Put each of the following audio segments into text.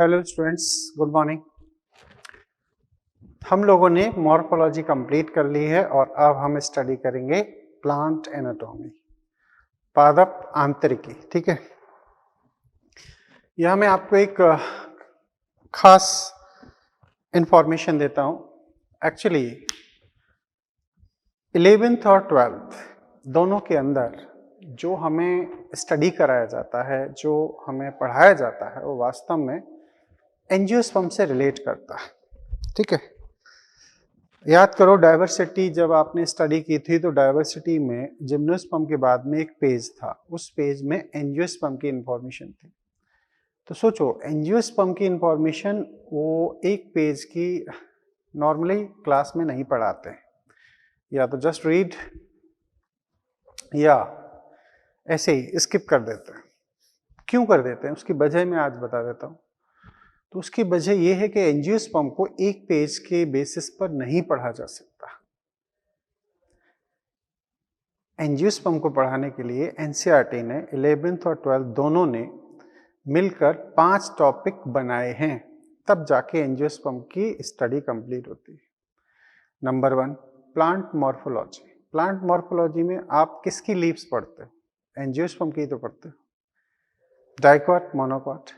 Hello students, good morning. हम लोगों ने मॉर्फोलॉजी कंप्लीट कर ली है और अब हम स्टडी करेंगे प्लांट एनाटॉमी, पादप आंतरिकी। ठीक है, यह मैं आपको एक खास इंफॉर्मेशन देता हूं। एक्चुअली 11th और 12th दोनों के अंदर जो हमें स्टडी कराया जाता है, जो हमें पढ़ाया जाता है, वो वास्तव में एंजियोस्पर्म से रिलेट करता है। ठीक है, याद करो डाइवर्सिटी जब आपने स्टडी की थी तो डाइवर्सिटी में जिम्नोस्पर्म के बाद में एक पेज था, उस पेज में एंजियोस्पर्म की इंफॉर्मेशन थी। तो सोचो एंजियोस्पर्म की इंफॉर्मेशन वो एक पेज की नॉर्मली क्लास में नहीं पढ़ाते, या तो जस्ट रीड या ऐसे ही स्किप कर देते हैं। क्यों कर देते हैं उसकी वजह मैं आज बता देता हूँ। तो उसकी वजह यह है कि एंजियोस्पर्म को एक पेज के बेसिस पर नहीं पढ़ा जा सकता। एंजियोस्पर्म को पढ़ाने के लिए एनसीईआरटी ने 11th और 12th दोनों ने मिलकर 5 टॉपिक बनाए हैं, तब जाके एंजियोस्पर्म की स्टडी कंप्लीट होती है। Number 1, plant morphology. Plant morphology में आप किसकी लीव्स पढ़ते हो? एंजियोस्पर्म की तो पढ़ते हो, डाइकॉट, मोनोकॉट।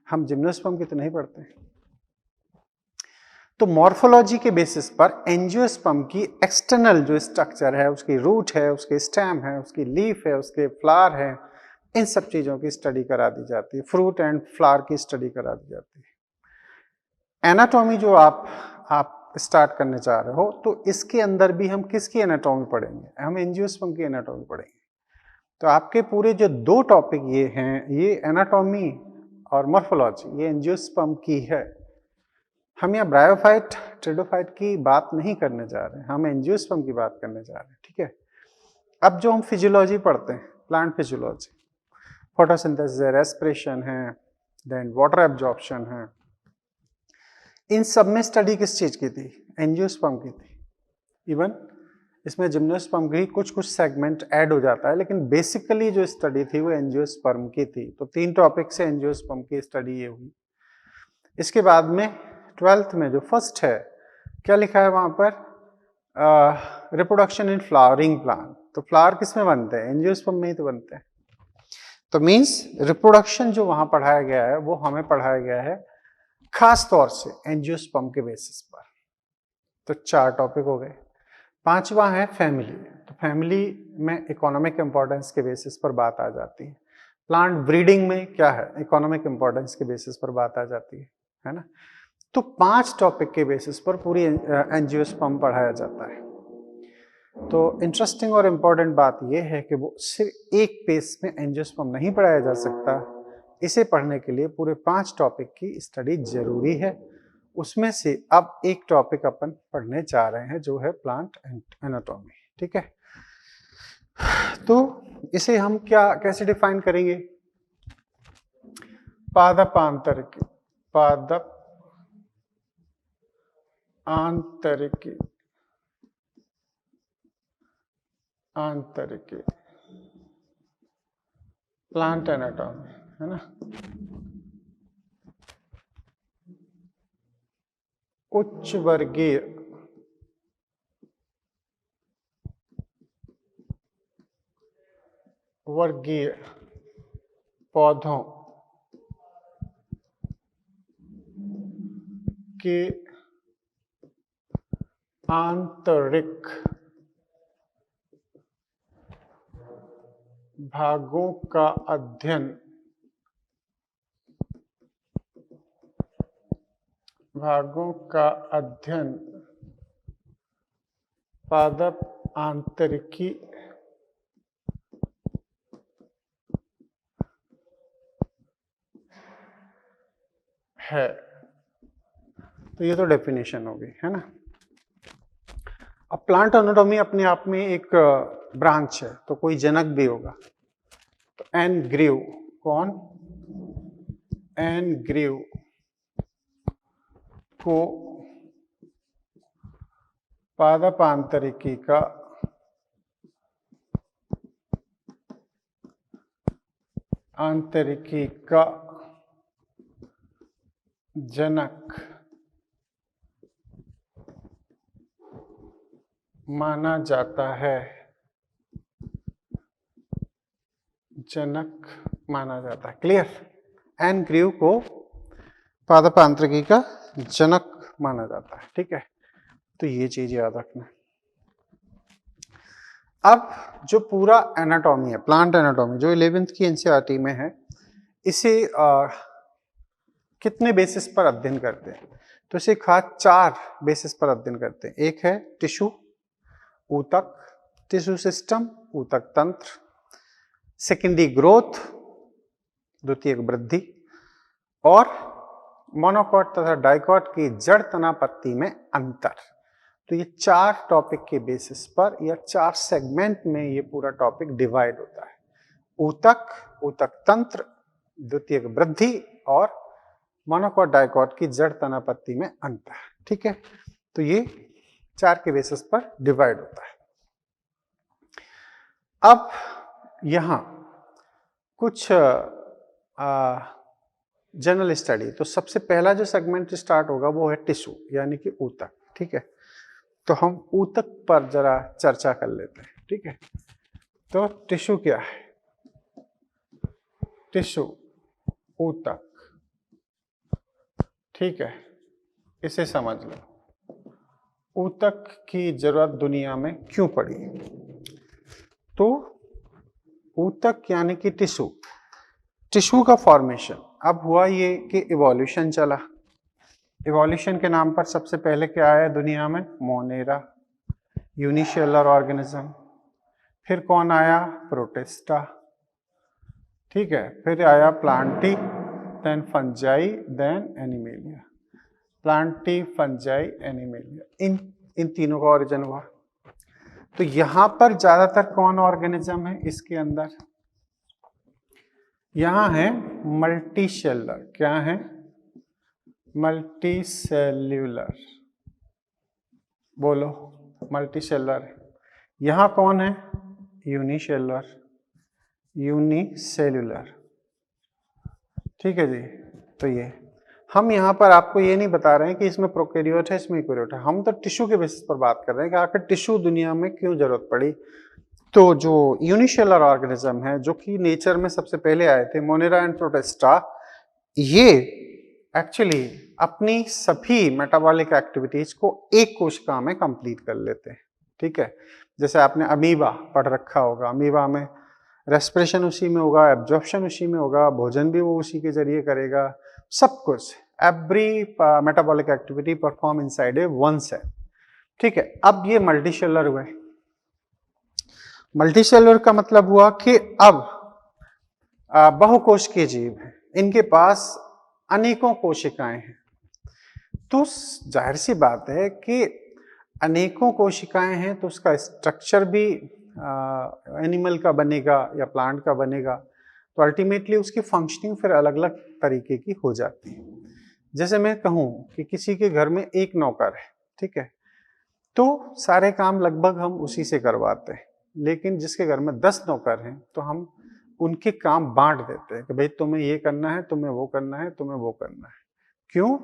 हम जिम्नोस्पर्म की तो नहीं पढ़ते। तो मॉर्फोलॉजी के बेसिस पर एंजियोस्पर्म की एक्सटर्नल जो स्ट्रक्चर है, उसकी रूट है, उसके स्टेम है, उसकी लीफ है, उसके फ्लावर है, इन सब चीजों की स्टडी करा दी जाती है। फ्रूट एंड फ्लावर की स्टडी करा दी जाती है। एनाटॉमी जो आप स्टार्ट करने चाह रहे हो, तो इसके अंदर भी हम किसकी एनाटॉमी पढ़ेंगे? हम एंजियोस्पर्म की एनाटॉमी पढ़ेंगे। तो आपके पूरे जो 2 टॉपिक ये हैं, ये एनाटॉमी और मॉर्फोलॉजी, ये एंजियोस्पर्म की है। हम यहाँ ब्रायोफाइट, ट्रेडोफाइट की बात नहीं करने जा रहे हैं, हम एंजियोस्पर्म की बात करने जा रहे हैं। ठीक है, अब जो हम फिजियोलॉजी पढ़ते हैं, प्लांट फिजियोलॉजी, फोटोसिंथेसिस है, रेस्पिरेशन है, देन वाटर एब्जॉर्प्शन है, इन सब में स्टडी किस चीज की थी? एंजियोस्पर्म की थी। इवन इसमें जिम्नोस्पर्म की कुछ सेगमेंट ऐड हो जाता है, लेकिन बेसिकली जो स्टडी थी वो एंजियोस्पर्म की थी। तो 3 टॉपिक से एंजियोस्पर्म की स्टडी ये हुई। इसके बाद में 12th में जो फर्स्ट है, क्या लिखा है वहां पर? Reproduction in flowering plant. तो फ्लावर किस में बनते हैं? एंजियोस्पर्म में ही तो बनते हैं। तो मींस रिप्रोडक्शन जो वहां पढ़ाया गया है वो हमें पढ़ाया गया है खास तौर से एंजियोस्पर्म के बेसिस पर। तो 4 टॉपिक हो गए। 5वां है फैमिली। तो फैमिली में इकोनॉमिक इंपॉर्टेंस के बेसिस पर बात आ जाती है। प्लांट ब्रीडिंग में क्या है? इकोनॉमिक इंपॉर्टेंस के बेसिस पर बात आ जाती है ना। तो 5 टॉपिक के बेसिस पर पूरी एंजियोस्पर्म पढ़ाया जाता है। तो इंटरेस्टिंग और इम्पॉर्टेंट बात यह है कि वो सिर्फ एक पेज में एंजियोस्पर्म नहीं पढ़ाया जा सकता। इसे पढ़ने के लिए पूरे 5 टॉपिक की स्टडी जरूरी है। उसमें से अब एक टॉपिक अपन पढ़ने जा रहे हैं जो है प्लांट एनाटॉमी। ठीक है, तो इसे हम कैसे डिफाइन करेंगे? पादप आंतरिकी, पादप आंतरिकी, आंतरिकी, प्लांट एनाटॉमी, है ना। उच्च वर्गीय पौधों के आंतरिक भागों का अध्ययन पादप आंतरिकी है। तो ये तो डेफिनेशन होगी, है ना। अब प्लांट एनाटॉमी अपने आप में एक ब्रांच है, तो कोई जनक भी होगा। तो एन ग्रीव, कौन? एन ग्रीव को पादप आंतरिकी का जनक माना जाता है, जनक माना जाता है। क्लियर? एन ग्रीव को पादप आंतरिकी का जनक माना जाता है। ठीक है, तो ये चीज याद रखना। अब जो पूरा एनाटॉमी है, प्लांट एनाटॉमी, जो 11th की एनसीईआरटी में है, इसे कितने बेसिस पर अध्ययन करते हैं? तो इसे खास 4 बेसिस पर अध्ययन करते हैं। एक है टिश्यू, ऊतक, टिश्यू सिस्टम, ऊतक तंत्र, सेकेंडरी ग्रोथ, द्वितीयक वृद्धि, और मोनोकॉट तथा डाइकॉट की जड़ तना पत्ती में अंतर। तो ये 4 टॉपिक के बेसिस पर या 4 सेगमेंट में ये पूरा टॉपिक डिवाइड होता है। ऊतक, ऊतक तंत्र, द्वितीयक वृद्धि और मोनोकॉट डाइकॉट की जड़ तना पत्ती में अंतर। ठीक है, तो ये 4 के बेसिस पर डिवाइड होता है। अब यहां कुछ जनरल स्टडी, तो सबसे पहला जो सेगमेंट स्टार्ट होगा वो है टिश्यू यानी कि ऊतक। ठीक है, तो हम ऊतक पर जरा चर्चा कर लेते हैं। ठीक है, तो टिश्यू क्या है? टिश्यू, ऊतक। ठीक है, इसे समझ लो। ऊतक की जरूरत दुनिया में क्यों पड़ी? तो ऊतक यानी कि टिश्यू, टिश्यू का फॉर्मेशन अब हुआ ये कि इवोल्यूशन चला। इवोल्यूशन के नाम पर सबसे पहले क्या आया दुनिया में? Monera, unicellular organism. फिर कौन आया? प्रोटिस्टा। ठीक है, फिर आया plantae, then fungi, then animalia. Plantae, fungi, animalia, इन तीनों का ओरिजिन हुआ। तो यहां पर ज्यादातर कौन ऑर्गेनिज्म है इसके अंदर? यहां है मल्टीसेलुलर। क्या है? मल्टीसेल्यूलर। बोलो, मल्टीसेलुलर। यहां कौन है? Unicellular, unicellular. ठीक है जी, तो ये हम यहां पर आपको ये नहीं बता रहे हैं कि इसमें प्रोकैरियोट है, इसमें यूकैरियोट है। हम तो टिश्यू के बेसिस पर बात कर रहे हैं कि आखिर टिश्यू दुनिया में क्यों जरूरत पड़ी। तो जो यूनिसेलुलर ऑर्गेनिज्म है, जो कि नेचर में सबसे पहले आए थे, मोनेरा एंड प्रोटिस्टा, ये एक्चुअली अपनी सभी मेटाबॉलिक एक्टिविटीज को एक कोशिका में कंप्लीट कर लेते हैं। ठीक है, जैसे आपने अमीबा पढ़ रखा होगा, अमीबा में रेस्पिरेशन उसी में होगा, एब्जॉर्प्शन उसी में होगा, भोजन भी वो उसी के जरिए करेगा, सब कुछ, every metabolic activity perform inside a one cell. ठीक है, अब ये मल्टीसेलुलर हुए। मल्टीसेलुलर का मतलब हुआ कि अब बहुकोशिकीय जीव हैं, इनके पास अनेकों कोशिकाएं हैं। तो जाहिर सी बात है कि अनेकों कोशिकाएं हैं तो उसका स्ट्रक्चर भी एनिमल का बनेगा या प्लांट का बनेगा, तो अल्टीमेटली उसकी फंक्शनिंग फिर अलग अलग तरीके की हो जाती है। जैसे मैं कहूँ कि किसी के घर में एक नौकर है, ठीक है, तो सारे काम लगभग हम उसी से करवाते हैं। लेकिन जिसके घर में 10 नौकर हैं तो हम उनके काम बांट देते हैं कि भाई तुम्हें ये करना है, तुम्हें वो करना है, तुम्हें वो करना है। क्यों?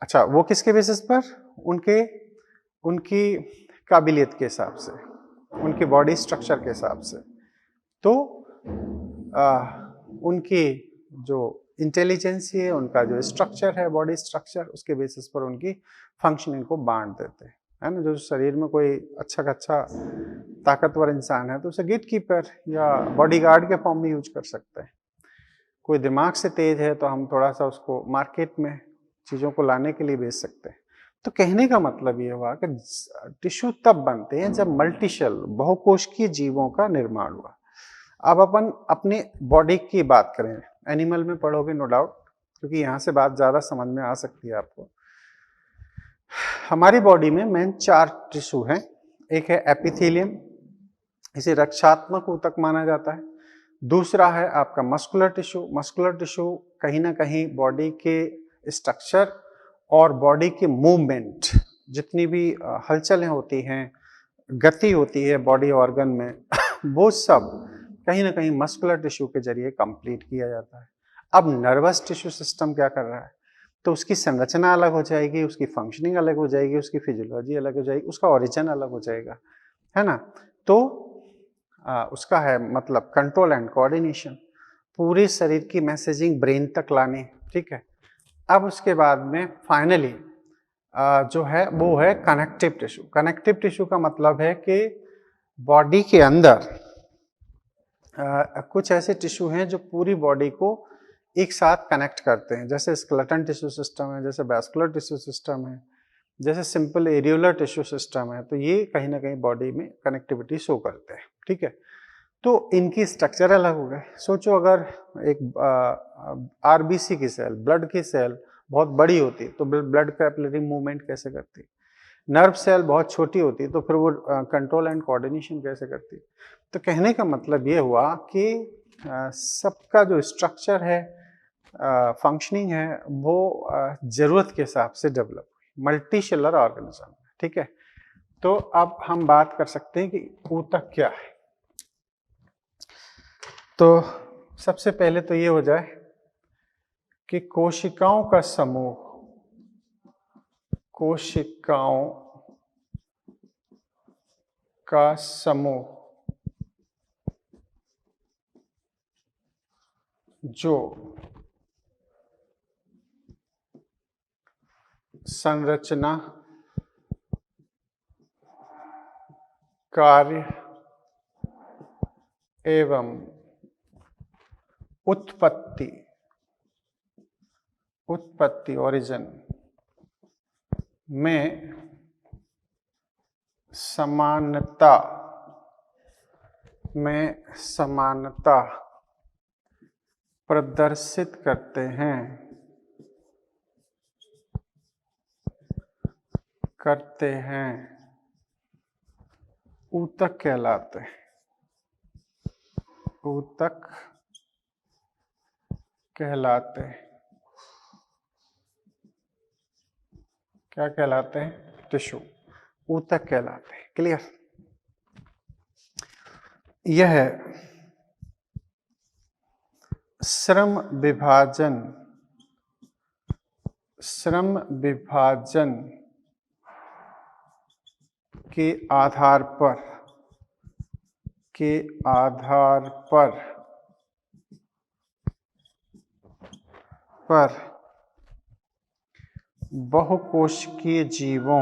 अच्छा, वो किसके बेसिस पर? उनकी काबिलियत के हिसाब से, उनके बॉडी स्ट्रक्चर के हिसाब से। तो उनकी जो इंटेलिजेंस है, उनका जो स्ट्रक्चर है, बॉडी स्ट्रक्चर, उसके बेसिस पर उनकी फंक्शनिंग को बांट देते हैं, है ना। जो शरीर में कोई अच्छा ताकतवर इंसान है तो उसे गेट कीपर या बॉडीगार्ड के फॉर्म में यूज कर सकते हैं। कोई दिमाग से तेज है तो हम थोड़ा सा उसको मार्केट में चीज़ों को लाने के लिए भेज सकते हैं। तो कहने का मतलब ये हुआ कि टिश्यू तब बनते हैं जब मल्टीसेल बहुकोशिकीय जीवों का निर्माण हुआ। अब अपन अपने बॉडी की बात करें, एनिमल में पढ़ोगे नो डाउट, क्योंकि यहाँ से बात ज़्यादा समझ में आ सकती है आपको। हमारी बॉडी में मेन 4 टिश्यू हैं। एक है एपिथेलियम, इसे रक्षात्मक ऊतक माना जाता है। दूसरा है आपका मस्कुलर टिश्यू। मस्कुलर टिश्यू कहीं ना कहीं बॉडी के स्ट्रक्चर और बॉडी के मूवमेंट, जितनी भी हलचलें होती हैं, गति होती है बॉडी ऑर्गन में वो सब कहीं ना कहीं मस्कुलर टिश्यू के जरिए कंप्लीट किया जाता है। अब नर्वस टिश्यू सिस्टम क्या कर रहा है? तो उसकी संरचना अलग हो जाएगी, उसकी फंक्शनिंग अलग हो जाएगी, उसकी फिजियोलॉजी अलग हो जाएगी, उसका ओरिजिन अलग हो जाएगा, है ना। तो उसका है मतलब कंट्रोल एंड कोऑर्डिनेशन, पूरे शरीर की मैसेजिंग ब्रेन तक लानी, ठीक है। अब उसके बाद में फाइनली जो है वो है कनेक्टिव टिश्यू। कनेक्टिव टिश्यू का मतलब है कि बॉडी के अंदर कुछ ऐसे टिश्यू हैं जो पूरी बॉडी को एक साथ कनेक्ट करते हैं, जैसे स्केलेटन टिश्यू सिस्टम है, जैसे वैस्कुलर टिश्यू सिस्टम है, जैसे सिंपल एरियोलर टिश्यू सिस्टम है। तो ये कहीं ना कहीं बॉडी में कनेक्टिविटी शो करते हैं, ठीक है। तो इनकी स्ट्रक्चर अलग हो गए। सोचो अगर एक आरबीसी की सेल, ब्लड की सेल बहुत बड़ी होती तो ब्लड कैपिलरी मूवमेंट कैसे करती, नर्व सेल बहुत छोटी होती तो फिर वो कंट्रोल एंड कोऑर्डिनेशन कैसे करती। तो कहने का मतलब ये हुआ कि सबका जो स्ट्रक्चर है, फंक्शनिंग है, वो जरूरत के हिसाब से डेवलप हुई, मल्टी सेलुलर ऑर्गेनिज्म, ठीक है। तो अब हम बात कर सकते हैं कि ऊतक क्या है। तो सबसे पहले तो ये हो जाए कि कोशिकाओं का समूह, कोशिकाओं का समूह जो संरचना, कार्य एवं उत्पत्ति ओरिजिन में समानता प्रदर्शित करते हैं ऊतक कहलाते हैं। ऊतक कहलाते हैं, क्या कहलाते हैं, टिश्यू, ऊतक कहलाते हैं। क्लियर। यह श्रम विभाजन के आधार पर बहुकोशिकीय जीवों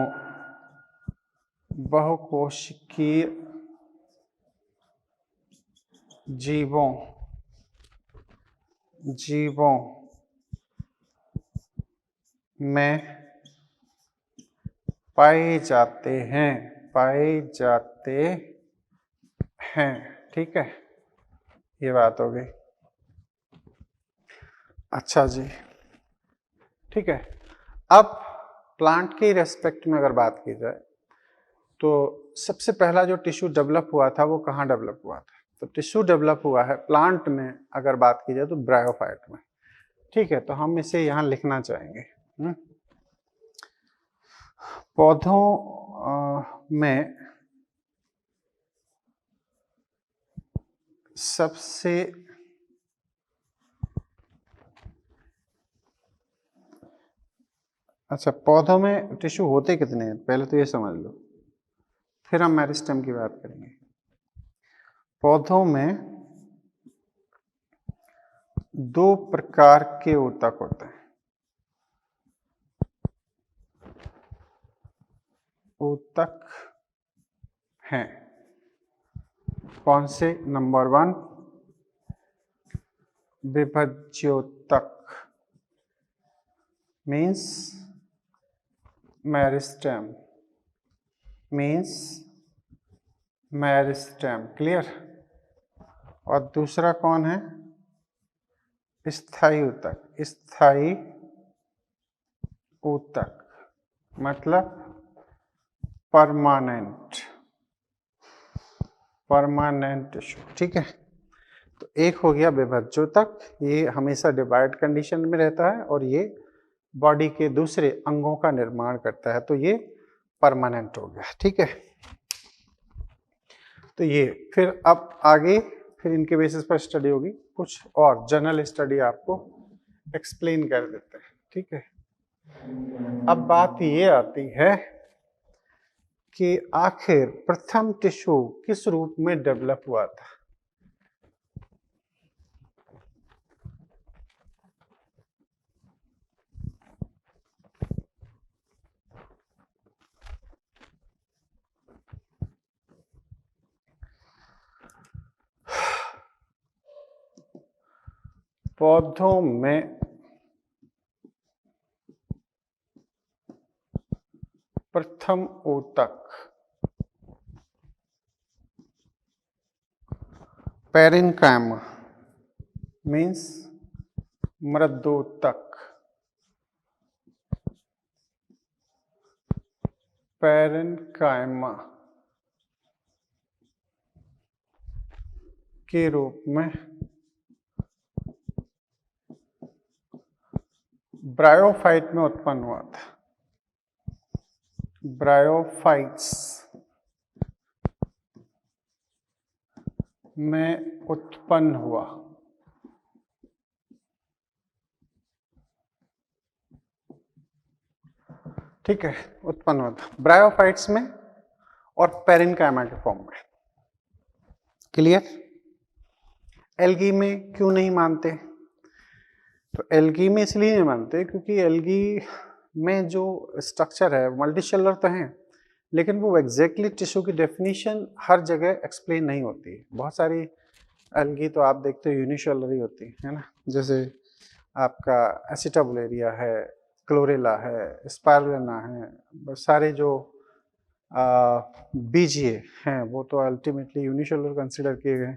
में पाए जाते हैं, ठीक है। ये बात हो गई। अच्छा जी, ठीक है। अब प्लांट के रेस्पेक्ट में अगर बात की जाए तो सबसे पहला जो टिश्यू डेवलप हुआ था वो कहाँ डेवलप हुआ था? तो टिश्यू डेवलप हुआ है प्लांट में, अगर बात की जाए तो ब्रायोफाइट में, ठीक है। तो हम इसे यहाँ लिखना चाहेंगे। पौधों में सबसे अच्छा, पौधों में टिश्यू होते कितने हैं पहले तो ये समझ लो, फिर हम मेरिस्टेम की बात करेंगे। पौधों में 2 प्रकार के ऊतक होते हैं। ऊतक हैं कौन से? नंबर 1 विभज्योतक मीन्स मेरिस्टेम, क्लियर। और दूसरा कौन है? स्थायी ऊतक मतलब परमानेंट टिश्यू, ठीक है। तो एक हो गया विभज्योतक, ये हमेशा डिवाइड कंडीशन में रहता है और ये बॉडी के दूसरे अंगों का निर्माण करता है, तो ये परमानेंट हो गया, ठीक है। तो ये फिर अब आगे फिर इनके बेसिस पर स्टडी होगी, कुछ और जनरल स्टडी आपको एक्सप्लेन कर देते हैं, ठीक है। अब बात ये आती है कि आखिर प्रथम टिश्यू किस रूप में डेवलप हुआ था। पौधों में प्रथम ऊतक पैरेन्काइमा मीन्स मृदोतक, पैरेन्काइमा के रूप में ब्रायोफाइट में उत्पन्न हुआ था। ब्रायोफाइट्स में उत्पन्न हुआ। ठीक है, उत्पन्न हुआ था ब्रायोफाइट्स में और पैरेन्काइमा के फॉर्म में। क्लियर? एल्गी में क्यों नहीं मानते? तो एल्गी में इसलिए नहीं मानते क्योंकि एल्गी में जो स्ट्रक्चर है मल्टीसेलुलर तो हैं, लेकिन वो एग्जैक्टली टिश्यू की डेफिनेशन हर जगह एक्सप्लेन नहीं होती। बहुत सारी एल्गी तो आप देखते हो यूनिसेलुलर ही होती है ना, जैसे आपका एसिटाबुलेरिया है, क्लोरेला है, स्पाइरुलिना है, सारे जो बीजिए हैं वो तो अल्टीमेटली यूनिसेलुलर कंसिडर किए गए।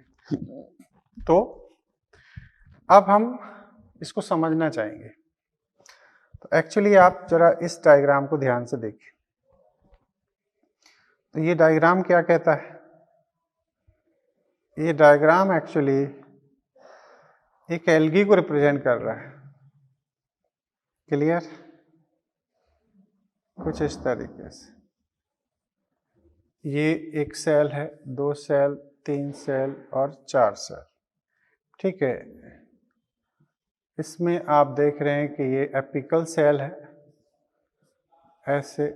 तो अब हम इसको समझना चाहेंगे। तो एक्चुअली आप जरा इस डायग्राम को ध्यान से देखिए। तो ये डायग्राम क्या कहता है? ये डायग्राम एक्चुअली एक एल्गी को रिप्रेजेंट कर रहा है। क्लियर? कुछ इस तरीके से ये एक सेल है, 2 सेल, 3 सेल और 4 सेल। ठीक है, इसमें आप देख रहे हैं कि ये एपिकल सेल है, ऐसे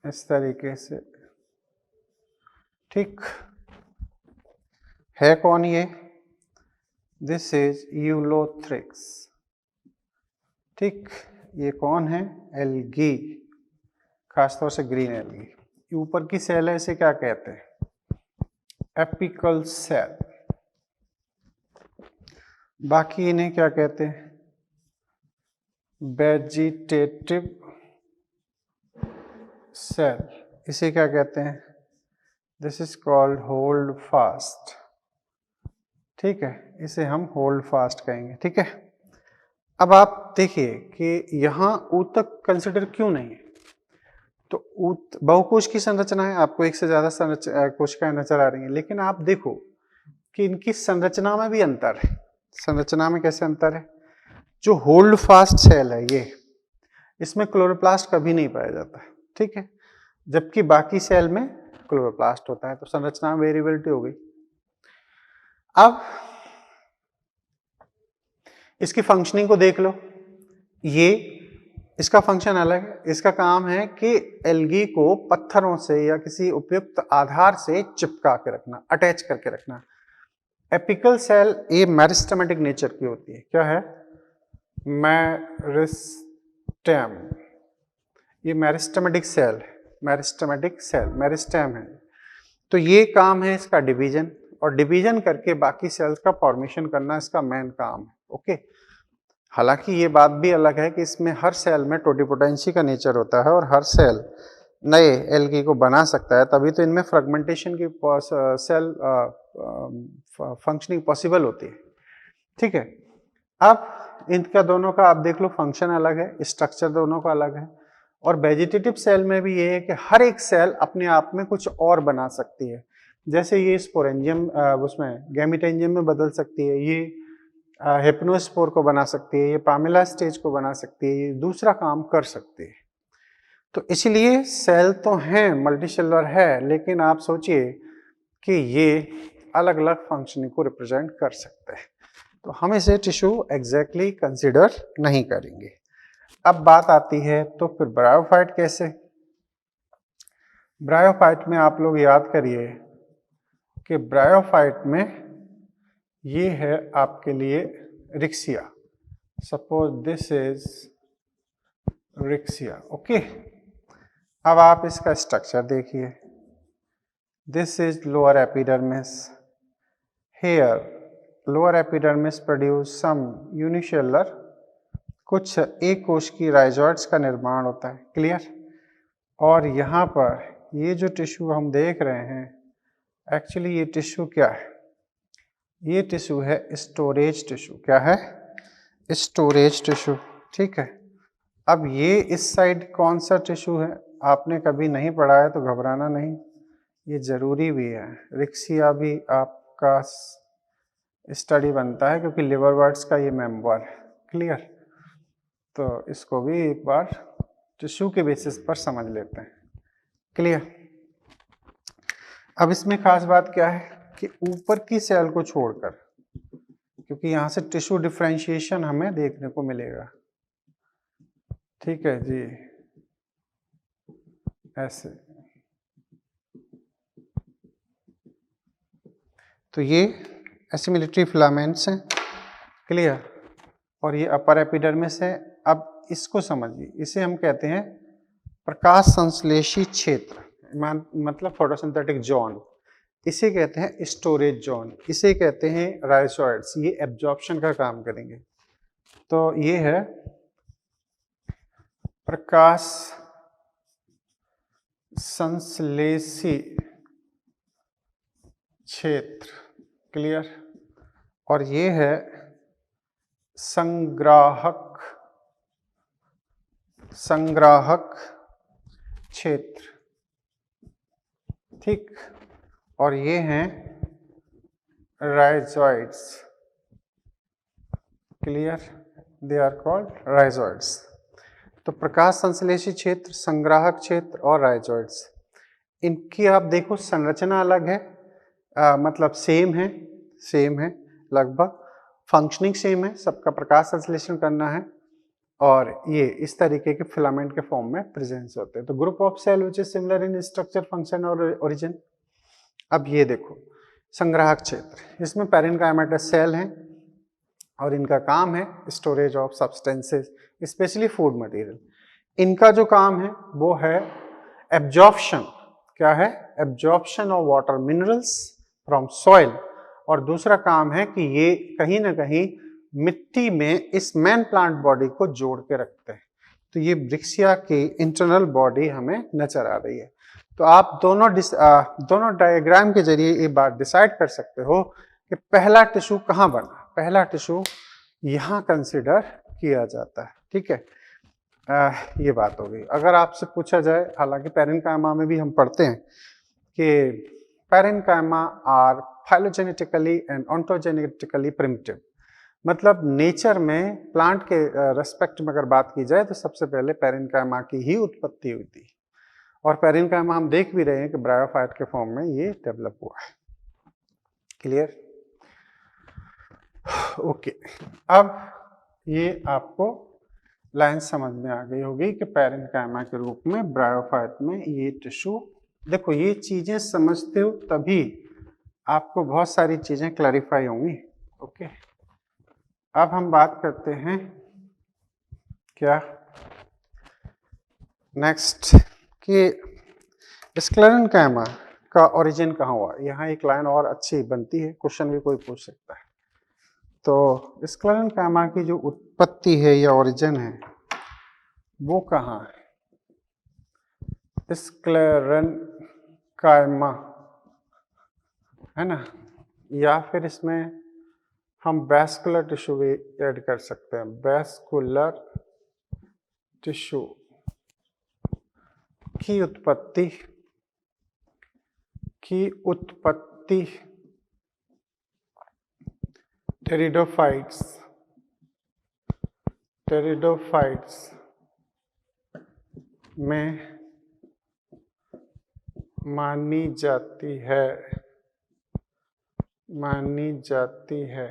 इस तरीके से। ठीक है, कौन ये? This is Ulothrix. ठीक, ये कौन है? एल्गी, खासतौर से ग्रीन एल्गी। ऊपर की सेल है, इसे क्या कहते हैं? Apical cell. बाकी इन्हें क्या कहते हैं? Vegetative cell. इसे क्या कहते हैं? This is called holdfast. ठीक है, इसे हम होल्ड फास्ट कहेंगे। ठीक है, अब आप देखिए कि यहां ऊतक कंसिडर क्यों नहीं है। तो बहुकोश की संरचना है, आपको एक से ज्यादा कोशिकाएं नजर आ रही हैं, लेकिन आप देखो कि इनकी संरचना में भी अंतर है। संरचना में कैसे अंतर है? जो होल्ड फास्ट सेल है ये, इसमें क्लोरोप्लास्ट कभी नहीं पाया जाता। ठीक है, जबकि बाकी सेल में क्लोरोप्लास्ट होता है। तो संरचना में वेरिएबिलिटी हो गई। अब इसकी फंक्शनिंग को देख लो। ये इसका फंक्शन अलग है। इसका काम है कि एल्गी को पत्थरों से या किसी उपयुक्त आधार से चिपका के रखना, अटैच करके रखना। एपिकल सेल ये मेरिस्टेमेटिक नेचर की होती है। क्या है? मेरिस्टेम। ये मेरिस्टेमेटिक सेल है, मेरिस्टेमेटिक सेल, मेरिस्टेम है। तो ये काम है इसका डिवीजन, और डिवीजन करके बाकी सेल्स का फॉर्मेशन करना इसका मेन काम है। ओके, हालांकि ये बात भी अलग है कि इसमें हर सेल में टोटिपोटेंसी का नेचर होता है और हर सेल नए एल्गी को बना सकता है, तभी तो इनमें फ्रेगमेंटेशन की सेल फंक्शनिंग पॉसिबल होती है। ठीक है, अब इनका दोनों का आप देख लो फंक्शन अलग है, स्ट्रक्चर दोनों का अलग है। और वेजिटेटिव सेल में भी ये है कि हर एक सेल अपने आप में कुछ और बना सकती है। जैसे ये स्पोरेंजियम उसमें गैमेटेंजियम में बदल सकती है, ये हिप्नोस्पोर को बना सकती है, ये पामेला स्टेज को बना सकती है, ये दूसरा काम कर सकती है। तो इसलिए सेल तो हैं, मल्टीसेलुलर है, लेकिन आप सोचिए कि ये अलग अलग फंक्शनिंग को रिप्रेजेंट कर सकते हैं। तो हम इसे टिश्यू एग्जैक्टली कंसिडर नहीं करेंगे। अब बात आती है तो फिर ब्रायोफाइट कैसे? ब्रायोफाइट में आप लोग याद करिए कि ब्रायोफाइट में ये है आपके लिए Riccia. Suppose this is Riccia, okay. अब आप इसका स्ट्रक्चर देखिए। This is lower epidermis. Here lower epidermis produce some unicellular, कुछ एक कोश की राइजोइड्स का निर्माण होता है, क्लियर। और यहाँ पर ये जो टिश्यू हम देख रहे हैं, एक्चुअली ये टिश्यू क्या है? ये टिश्यू है स्टोरेज टिश्यू। क्या है? स्टोरेज टिश्यू, ठीक है। अब ये इस साइड कौन सा टिश्यू है? आपने कभी नहीं पढ़ा है तो घबराना नहीं, ये जरूरी भी है। रिक्सिया भी आपका स्टडी बनता है क्योंकि लिवरवर्ट्स का ये मेंबर है, क्लियर। तो इसको भी एक बार टिश्यू के बेसिस पर समझ लेते हैं, क्लियर। अब इसमें खास बात क्या है कि ऊपर की सेल को छोड़कर, क्योंकि यहां से टिश्यू डिफरेंशिएशन हमें देखने को मिलेगा, ठीक है जी, ऐसे। तो ये एसिमिलिट्री फिलामेंट्स हैं, क्लियर। और ये अपर एपिडर्मिस है। अब इसको समझिए, इसे हम कहते हैं प्रकाश संश्लेषी क्षेत्र, मतलब फोटोसिंथेटिक जोन। इसे कहते हैं स्टोरेज जोन, इसे कहते हैं राइजोइड्स। ये एब्जॉर्प्शन का काम करेंगे। तो ये है प्रकाश संश्लेषी क्षेत्र, क्लियर। और ये है संग्राहक क्षेत्र, ठीक। और ये हैं rhizoids, clear, they are called rhizoids. तो प्रकाश संश्लेषी क्षेत्र, संग्राहक क्षेत्र और राइजोइड्स, इनकी आप देखो संरचना अलग है, मतलब सेम है लगभग, फंक्शनिंग सेम है, सबका प्रकाश संश्लेषण करना है। और ये इस तरीके के फिलामेंट के फॉर्म में प्रेजेंस होते हैं। तो group of cell which is similar in structure, function और ओरिजिन। अब ये देखो संग्राहक क्षेत्र, इसमें पैरेन्काइमेटस सेल हैं और इनका काम है storage of substances, specially food material. इनका जो काम है वो है एब्जॉर्प्शन। क्या है? Absorption of water minerals from soil. और दूसरा काम है कि ये कहीं ना कहीं मिट्टी में इस मेन प्लांट बॉडी को जोड़ के रखते हैं। तो ये ब्रिक्सिया की इंटरनल बॉडी हमें नजर आ रही है। तो आप दोनों डायग्राम के जरिए ये बात डिसाइड कर सकते हो कि पहला टिश्यू कहाँ बना। पहला टिश्यू यहाँ कंसिडर किया जाता है, ठीक है। ये बात हो गई। अगर आपसे पूछा जाए, हालांकि पैरेन्काइमा में भी हम पढ़ते हैं कि parenchyma are phylogenetically and ontogenetically primitive, मतलब नेचर में प्लांट के रेस्पेक्ट में अगर बात की जाए तो सबसे पहले पैरेन्काइमा की ही उत्पत्ति हुई थी। और पैरेन्काइमा हम देख भी रहे हैं कि ब्रायोफाइट के फॉर्म में ये डेवलप हुआ है, क्लियर। ओके, अब ये आपको लाइन समझ में आ गई होगी कि पैरेन्काइमा के रूप में ब्रायोफाइट में ये टिश्यू। देखो ये चीजें समझते हो तभी आपको बहुत सारी चीजें क्लैरिफाई होंगी, ओके। अब हम बात करते हैं क्या नेक्स्ट कि स्क्लेरेन्काइमा का ओरिजिन कहाँ हुआ। यहाँ एक लाइन और अच्छी बनती है, क्वेश्चन भी कोई पूछ सकता है। तो स्क्लेरेन्काइमा की जो उत्पत्ति है या ओरिजिन है वो कहाँ है? स्क्लेरेन्काइमा है ना, या फिर इसमें हम वैस्कुलर टिश्यू भी ऐड कर सकते हैं। वैस्कुलर टिश्यू की उत्पत्ति टेरिडोफाइट्स में मानी जाती है।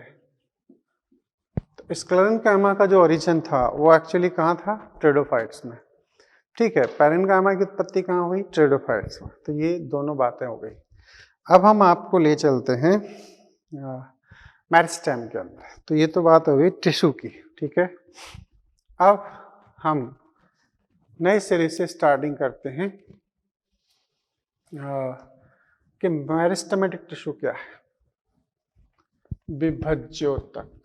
स्क्लेरेन्काइमा का जो ओरिजिन था वो एक्चुअली कहाँ था? ट्रेडोफाइट्स में। ठीक है, पैरेन्काइमा की उत्पत्ति कहाँ हुई? ट्रेडोफाइट्स में। तो ये दोनों बातें हो गई। अब हम आपको ले चलते हैं मेरिस्टेम के अंदर। तो ये तो बात हो गई टिश्यू की, ठीक है। अब हम नए सिरे से स्टार्टिंग करते हैं कि मेरिस्टेमेटिक टिश्यू क्या है? विभज्योतक।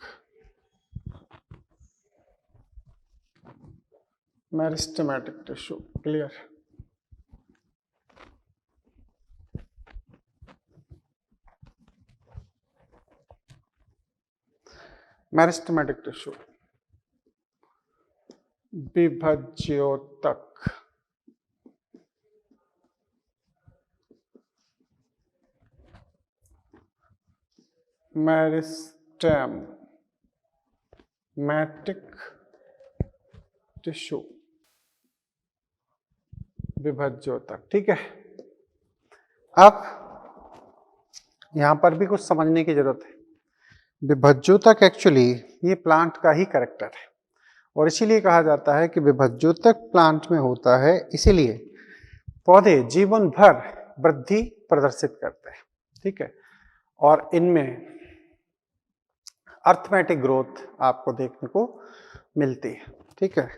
Meristematic tissue, clear? Meristematic tissue विभज्योतक। मेरिस्टेमेटिक टिश्यू विभज्योतक, ठीक है। अब यहां पर भी कुछ समझने की जरूरत है। विभज्योतक एक्चुअली ये प्लांट का ही कैरेक्टर है और इसीलिए कहा जाता है कि विभज्योतक प्लांट में होता है, इसीलिए पौधे जीवन भर वृद्धि प्रदर्शित करते हैं, ठीक है। और इनमें अर्थमेटिक ग्रोथ आपको देखने को मिलती है, ठीक है।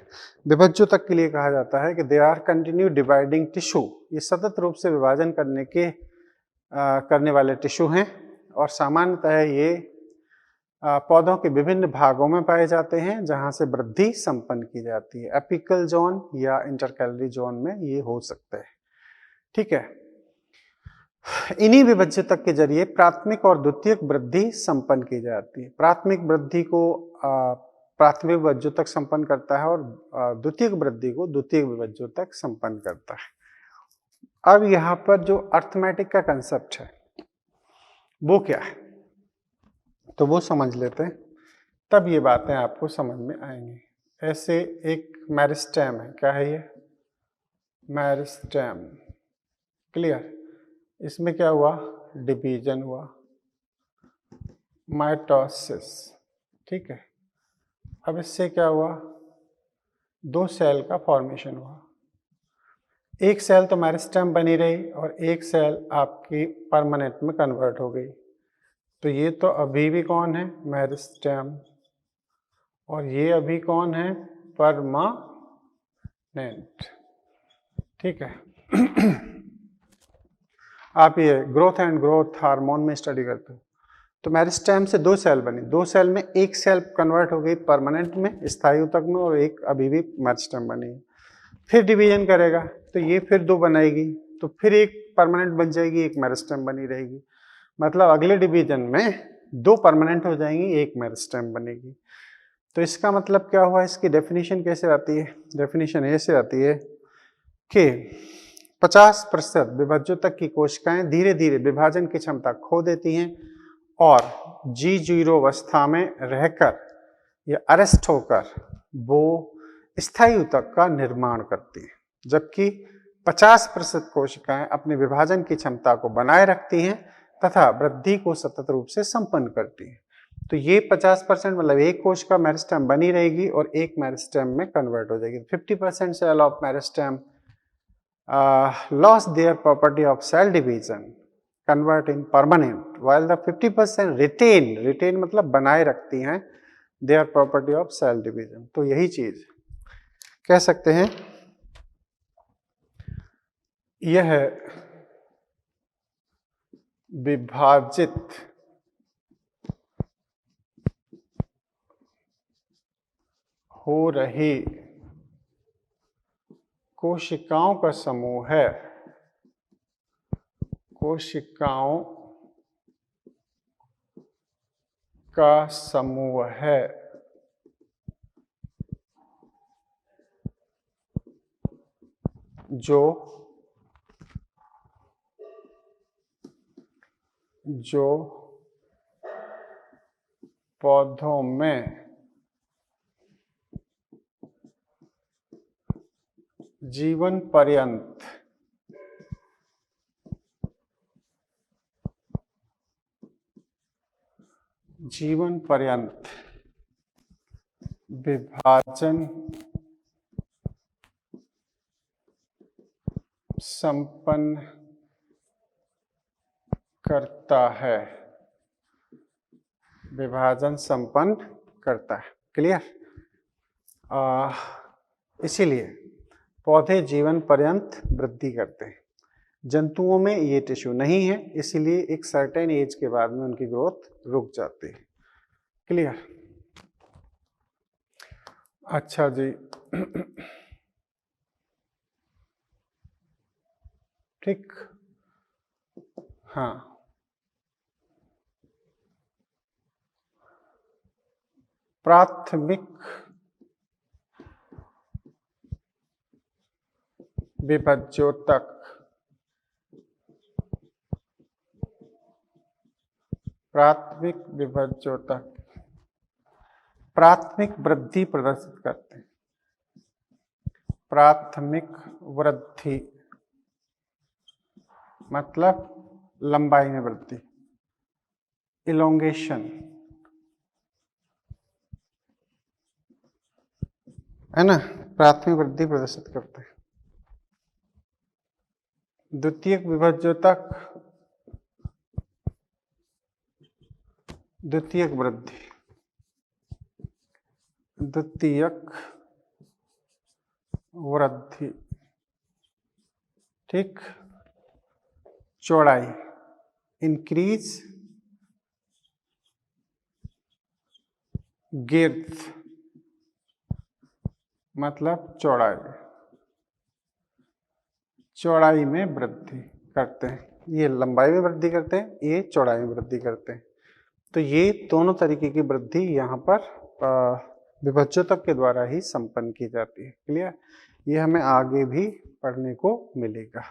विभज्योतक के लिए कहा जाता है कि they are continue dividing tissue, ये सतत रूप से विभाजन करने वाले टिश्यू हैं और सामान्यतः ये पौधों के विभिन्न भागों में पाए जाते हैं जहां से वृद्धि संपन्न की जाती है। एपिकल जोन या इंटरकैलरी जोन में ये हो सकता है, ठीक है। इन्हीं विभज्योतक के जरिए प्राथमिक और द्वितीयक वृद्धि संपन्न की जाती है। प्राथमिक वृद्धि को प्राथमिक विभज्योतक संपन्न करता है और द्वितीयक वृद्धि को द्वितीयक विभज्योतक संपन्न करता है। अब यहाँ पर जो अर्थमेटिक का कंसेप्ट है वो क्या है, तो वो समझ लेते हैं, तब ये बातें आपको समझ में आएंगी। ऐसे एक मेरिस्टेम है, क्या है ये? Meristem, clear. इसमें क्या हुआ? डिवीजन हुआ, माइटोसिस, ठीक है। अब इससे क्या हुआ? दो सेल का फॉर्मेशन हुआ। एक सेल तो मेरिस्टेम बनी रही और एक सेल आपकी परमानेंट में कन्वर्ट हो गई। तो ये तो अभी भी कौन है? मेरिस्टेम। और ये अभी कौन है? परमानेंट, ठीक है। आप ये ग्रोथ एंड ग्रोथ हार्मोन में स्टडी करते हो तो मेरिस्टेम से दो सेल बनी, दो सेल में एक सेल कन्वर्ट हो गई परमानेंट में, स्थायी ऊतक में, और एक अभी भी मेरिस्टेम बनी है। फिर डिवीजन करेगा तो ये फिर दो बनाएगी, तो फिर एक परमानेंट बन जाएगी, एक मेरिस्टेम बनी रहेगी। मतलब अगले डिवीजन में दो परमानेंट हो जाएंगी, एक मेरिस्टेम बनेगी। तो इसका मतलब क्या हुआ? इसकी डेफिनेशन कैसे आती है? डेफिनेशन ऐसे आती है कि 50% विभज्योतक की कोशिकाएं धीरे धीरे विभाजन की क्षमता खो देती हैं और G0 अवस्था में रहकर या अरेस्ट होकर वो स्थायी ऊतक का निर्माण करती हैं, जबकि 50% कोशिकाएं अपने विभाजन की क्षमता को बनाए रखती हैं तथा वृद्धि को सतत रूप से संपन्न करती हैं। तो ये 50% मतलब एक कोशिका मेरिस्टेम बनी रहेगी और एक मेरिस्टेम में कन्वर्ट हो जाएगी। 50% cell of meristem lost their property of cell division, convert in permanent, while the 50% retain मतलब बनाए रखती हैं their property of cell division। तो यही चीज कह सकते हैं, यह विभाजित हो रही कोशिकाओं का समूह है, कोशिकाओं का समूह है जो पौधों में जीवन पर्यंत विभाजन संपन्न करता है, विभाजन संपन्न करता है। क्लियर? इसीलिए पौधे जीवन पर्यंत वृद्धि करते हैं। जंतुओं में ये टिश्यू नहीं है, इसीलिए एक सर्टेन एज के बाद में उनकी ग्रोथ रुक जाती है। क्लियर? अच्छा जी। ठीक, हाँ, प्राथमिक विभज्योतक प्राथमिक वृद्धि प्रदर्शित करते हैं। प्राथमिक वृद्धि मतलब लंबाई में वृद्धि, इलोंगेशन, है ना, प्राथमिक वृद्धि प्रदर्शित करते हैं। द्वितीयक विभज्योतक द्वितीयक वृद्धि, द्वितीयक वृद्धि, ठीक। चौड़ाई, इंक्रीज गिर्थ मतलब चौड़ाई, चौड़ाई में वृद्धि करते हैं। ये लंबाई में वृद्धि करते हैं, ये चौड़ाई में वृद्धि करते हैं। तो ये दोनों तरीके की वृद्धि यहाँ पर विभज्योतक के द्वारा ही संपन्न की जाती है। क्लियर? ये हमें आगे भी पढ़ने को मिलेगा।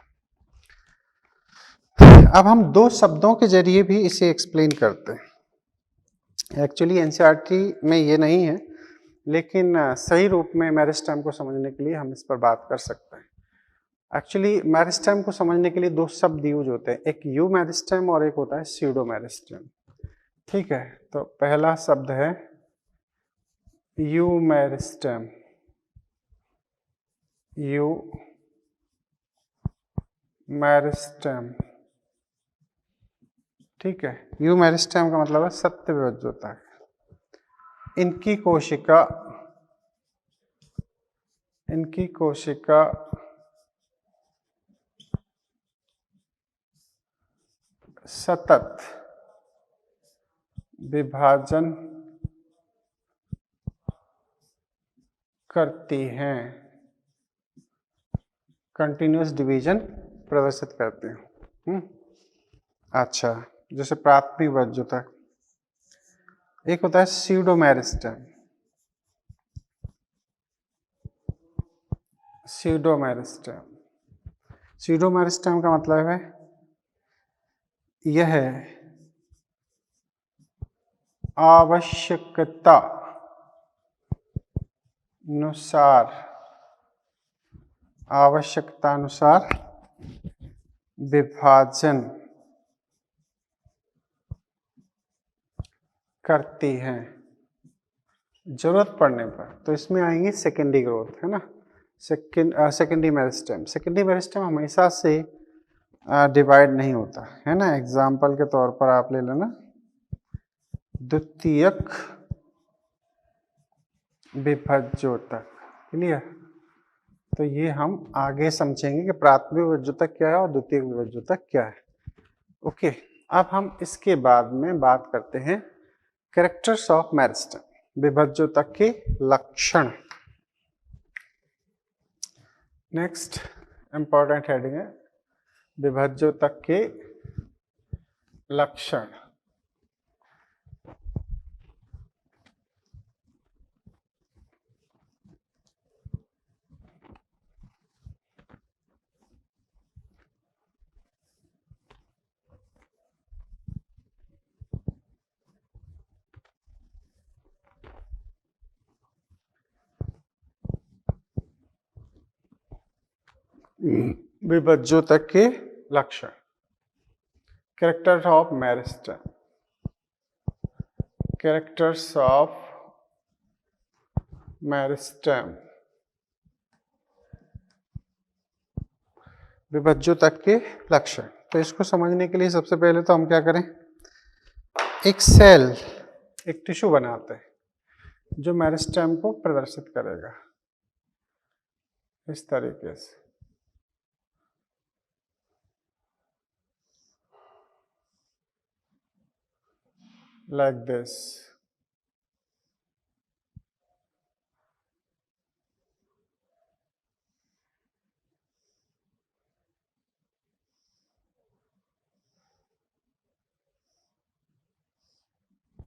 अब हम दो शब्दों के जरिए भी इसे एक्सप्लेन करते हैं। एक्चुअली एनसीईआरटी में ये नहीं है, लेकिन सही रूप में मेरिस्टेम को समझने के लिए हम इस पर बात कर सकते हैं। एक्चुअली मेरिस्टेम को समझने के लिए दो शब्द यूज होते हैं, एक यू मेरिस्टेम और एक होता है स्यूडो मेरिस्टेम। ठीक है, तो पहला शब्द है यू मेरिस्टेम, यू मेरिस्टेम। ठीक है, यू मेरिस्टेम का मतलब है सत्य विभज्योतक। इनकी कोशिका सतत विभाजन करती हैं, कंटिन्यूअस डिवीजन प्रदर्शित करते हैं। अच्छा, जैसे प्राथमिक विभज्योतक, एक होता है pseudo meristem. Pseudo meristem, pseudo meristem का मतलब है यह आवश्यकता अनुसार विभाजन करती हैं जरूरत पड़ने पर। तो इसमें आएंगे सेकेंडरी ग्रोथ, है ना, सेकेंडरी मेरिस्टेम। सेकेंडरी मेरिस्टेम हमेशा से डिवाइड नहीं होता, है ना। एग्जाम्पल के तौर पर आप ले लेना द्वितीयक विभज्योतक। क्लियर? तो ये हम आगे समझेंगे कि प्राथमिक विभज्योतक क्या है और द्वितीयक विभज्योतक क्या है। ओके, अब हम इसके बाद में बात करते हैं कैरेक्टर्स ऑफ मेरिस्टेम, विभज्योतक के लक्षण। नेक्स्ट इंपॉर्टेंट हेडिंग है विभज्योतक के लक्षण। विभज्योतक के लक्षण, characters of meristem, characters of meristem, विभज्योतक के लक्षण। तो इसको समझने के लिए सबसे पहले तो हम क्या करें, एक सेल, एक टिश्यू बनाते हैं जो मेरिस्टेम को प्रदर्शित करेगा इस तरीके से। like this।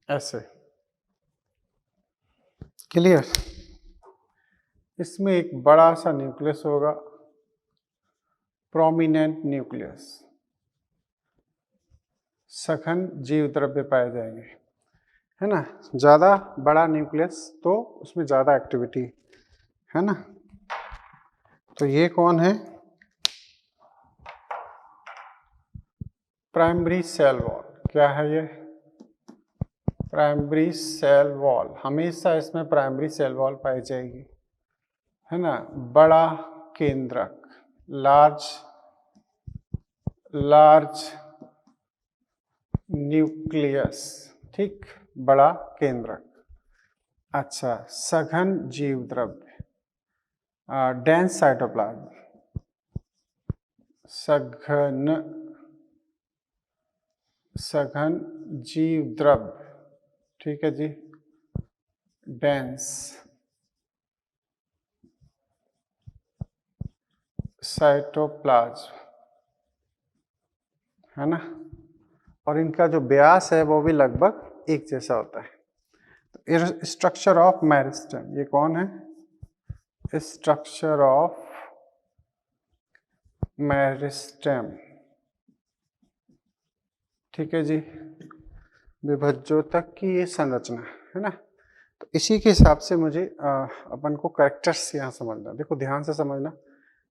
ऐसे, क्लियर। इसमें एक बड़ा सा न्यूक्लियस होगा, प्रोमिनेंट न्यूक्लियस, सघन जीव द्रव्य पाए जाएंगे, है ना। ज्यादा बड़ा न्यूक्लियस तो उसमें ज्यादा एक्टिविटी, है ना। तो ये कौन है, प्राइमरी सेल वॉल। क्या है ये, प्राइमरी सेल वॉल। हमेशा इसमें प्राइमरी सेल वॉल पाई जाएगी, है ना। बड़ा केंद्रक, लार्ज न्यूक्लियस, ठीक, बड़ा केंद्रक। अच्छा, सघन जीव द्रव्य, डेंस साइटोप्लाज्म, सघन जीव द्रव्य, ठीक है जी, डेंस साइटोप्लाज्म, है ना। और इनका जो व्यास है वो भी लगभग एक जैसा होता है। तो स्ट्रक्चर ऑफ मेरिस्टेम, ये कौन है, स्ट्रक्चर ऑफ मेरिस्टेम, ठीक है जी, विभज्योतक की ये संरचना, है ना। तो इसी के हिसाब से मुझे अपन को कैरेक्टर्स यहाँ समझना, देखो ध्यान से समझना,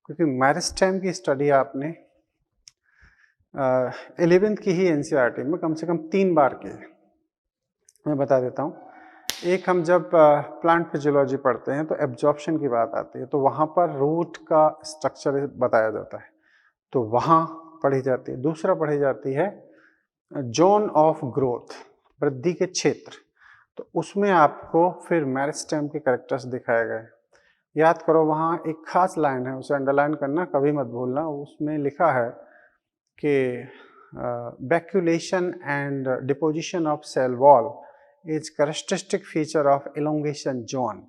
क्योंकि मेरिस्टेम की स्टडी आपने 11th की ही एनसीईआरटी में कम से कम 3 बार की है। मैं बता देता हूँ। एक, हम जब प्लांट फिजियोलॉजी पढ़ते हैं तो एब्जॉर्प्शन की बात आती है, तो वहाँ पर रूट का स्ट्रक्चर बताया जाता है, तो वहाँ पढ़ी जाती है। दूसरा पढ़ी जाती है जोन ऑफ ग्रोथ, वृद्धि के क्षेत्र, तो उसमें आपको फिर मेरिस्टेम के कैरेक्टर्स दिखाए गए। याद करो, वहाँ एक खास लाइन है, उसे अंडरलाइन करना, कभी मत भूलना। उसमें लिखा है कि vacuolation and deposition of cell wall is characteristic feature of elongation zone.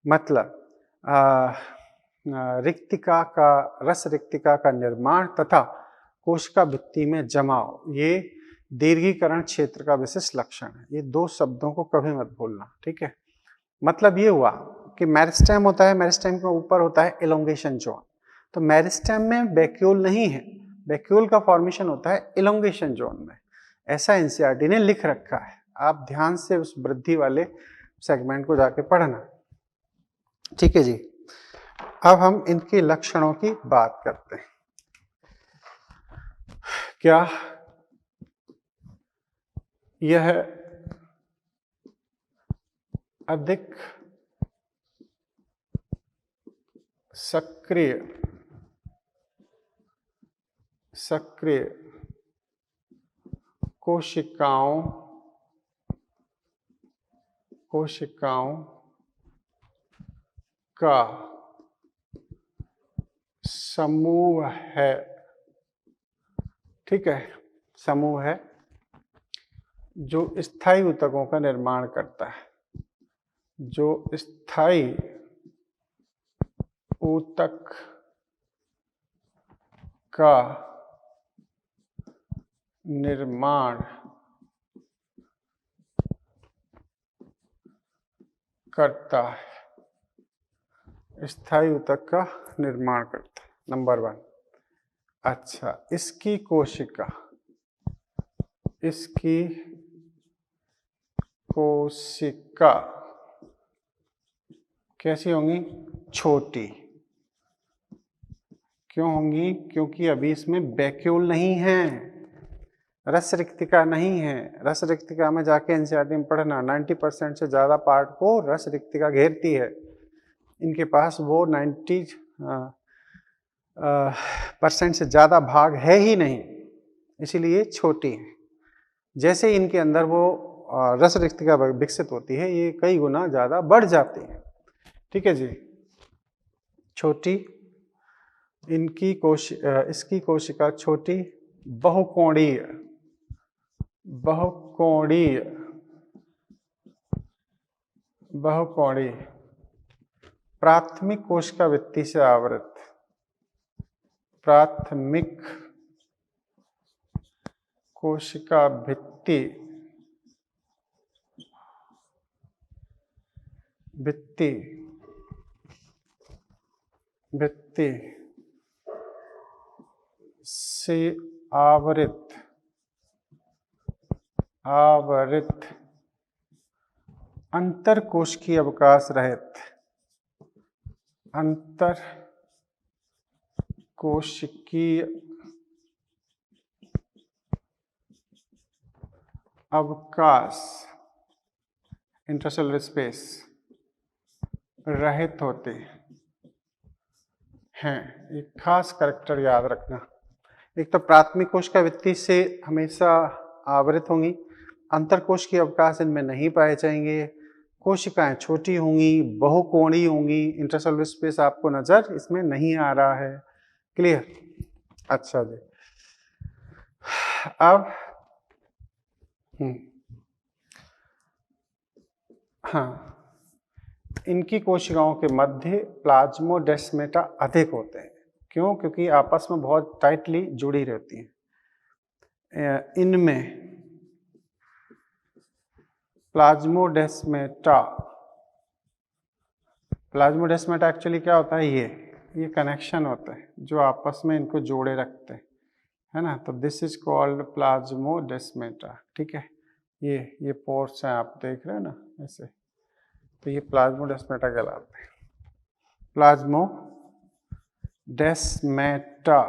मतलब रिक्तिका का, रस रिक्तिका का निर्माण तथा कोशिका भित्ति में जमाव, ये दीर्घीकरण क्षेत्र का विशिष्ट लक्षण है। ये 2 शब्दों को कभी मत भूलना, ठीक है। मतलब ये हुआ कि मेरिस्टेम होता है, मेरिस्टेम के ऊपर होता है एलोंगेशन जोन। तो मेरिस्टेम में वैक्यूल नहीं है, वैक्यूल का फॉर्मेशन होता है एलोंगेशन जोन में। ऐसा एनसीईआरटी ने लिख रखा है, आप ध्यान से उस वृद्धि वाले सेगमेंट को जाके पढ़ना, ठीक है जी। अब हम इनके लक्षणों की बात करते हैं। क्या यह अधिक सक्रिय कोशिकाओं का समूह है, ठीक है, समूह है जो स्थायी ऊतकों का निर्माण करता है, जो स्थायी ऊतक का निर्माण करता है, स्थायी ऊतक का निर्माण करता है, नंबर 1। अच्छा, इसकी कोशिका कैसी होंगी, छोटी। क्यों होंगी, क्योंकि अभी इसमें वैक्यूल नहीं है, रस रिक्तिका नहीं है। रस रिक्तिका में जाके एनसीईआरटी में पढ़ना, 90% से ज़्यादा पार्ट को रस रिक्तिका घेरती है। इनके पास वो 90% से ज़्यादा भाग है ही नहीं, इसीलिए छोटी है। जैसे इनके अंदर वो रस रिक्तिका विकसित होती है, ये कई गुना ज़्यादा बढ़ जाती है। ठीक है जी। छोटी इनकी इसकी कोशिका छोटी, बहुकोणीय, बहुकोणीय, बहुकोणीय, प्राथमिक कोशिका भित्ति से आवृत, प्राथमिक कोशिका भित्ति, भित्ति, भित्ति से आवृत, आवृत, अंतर कोशिकीय अवकाश रहित, अंतर कोशिकीय अवकाश, इंट्रासेलुलर स्पेस रहित होते हैं। एक खास कैरेक्टर याद रखना, एक तो प्राथमिक कोशिका भित्ति से हमेशा आवृत होंगी, अंतर कोशिकीय अवकाश इनमें नहीं पाए जाएंगे, कोशिकाएं छोटी होंगी, बहुकोणीय होंगी, इंट्रासेलुलर स्पेस आपको नजर इसमें नहीं आ रहा है। क्लियर? अच्छा जी। अब हाँ, इनकी कोशिकाओं के मध्य प्लाज्मोडेस्माटा अधिक होते हैं। क्यों? क्योंकि आपस में बहुत टाइटली जुड़ी रहती हैं। इनमें प्लाज्मोडेस्माटा, प्लाज्मोडेस्माटा एक्चुअली क्या होता है? ये कनेक्शन होता है जो आपस में इनको जोड़े रखते हैं, है ना। तो दिस इज कॉल्ड प्लाज्मोडेस्माटा। ठीक है, ये पोर्स हैं, आप देख रहे हैं ना ऐसे, तो ये प्लाज्मोडेस्माटा कहलाते हैं। प्लाज्मोडेस्माटा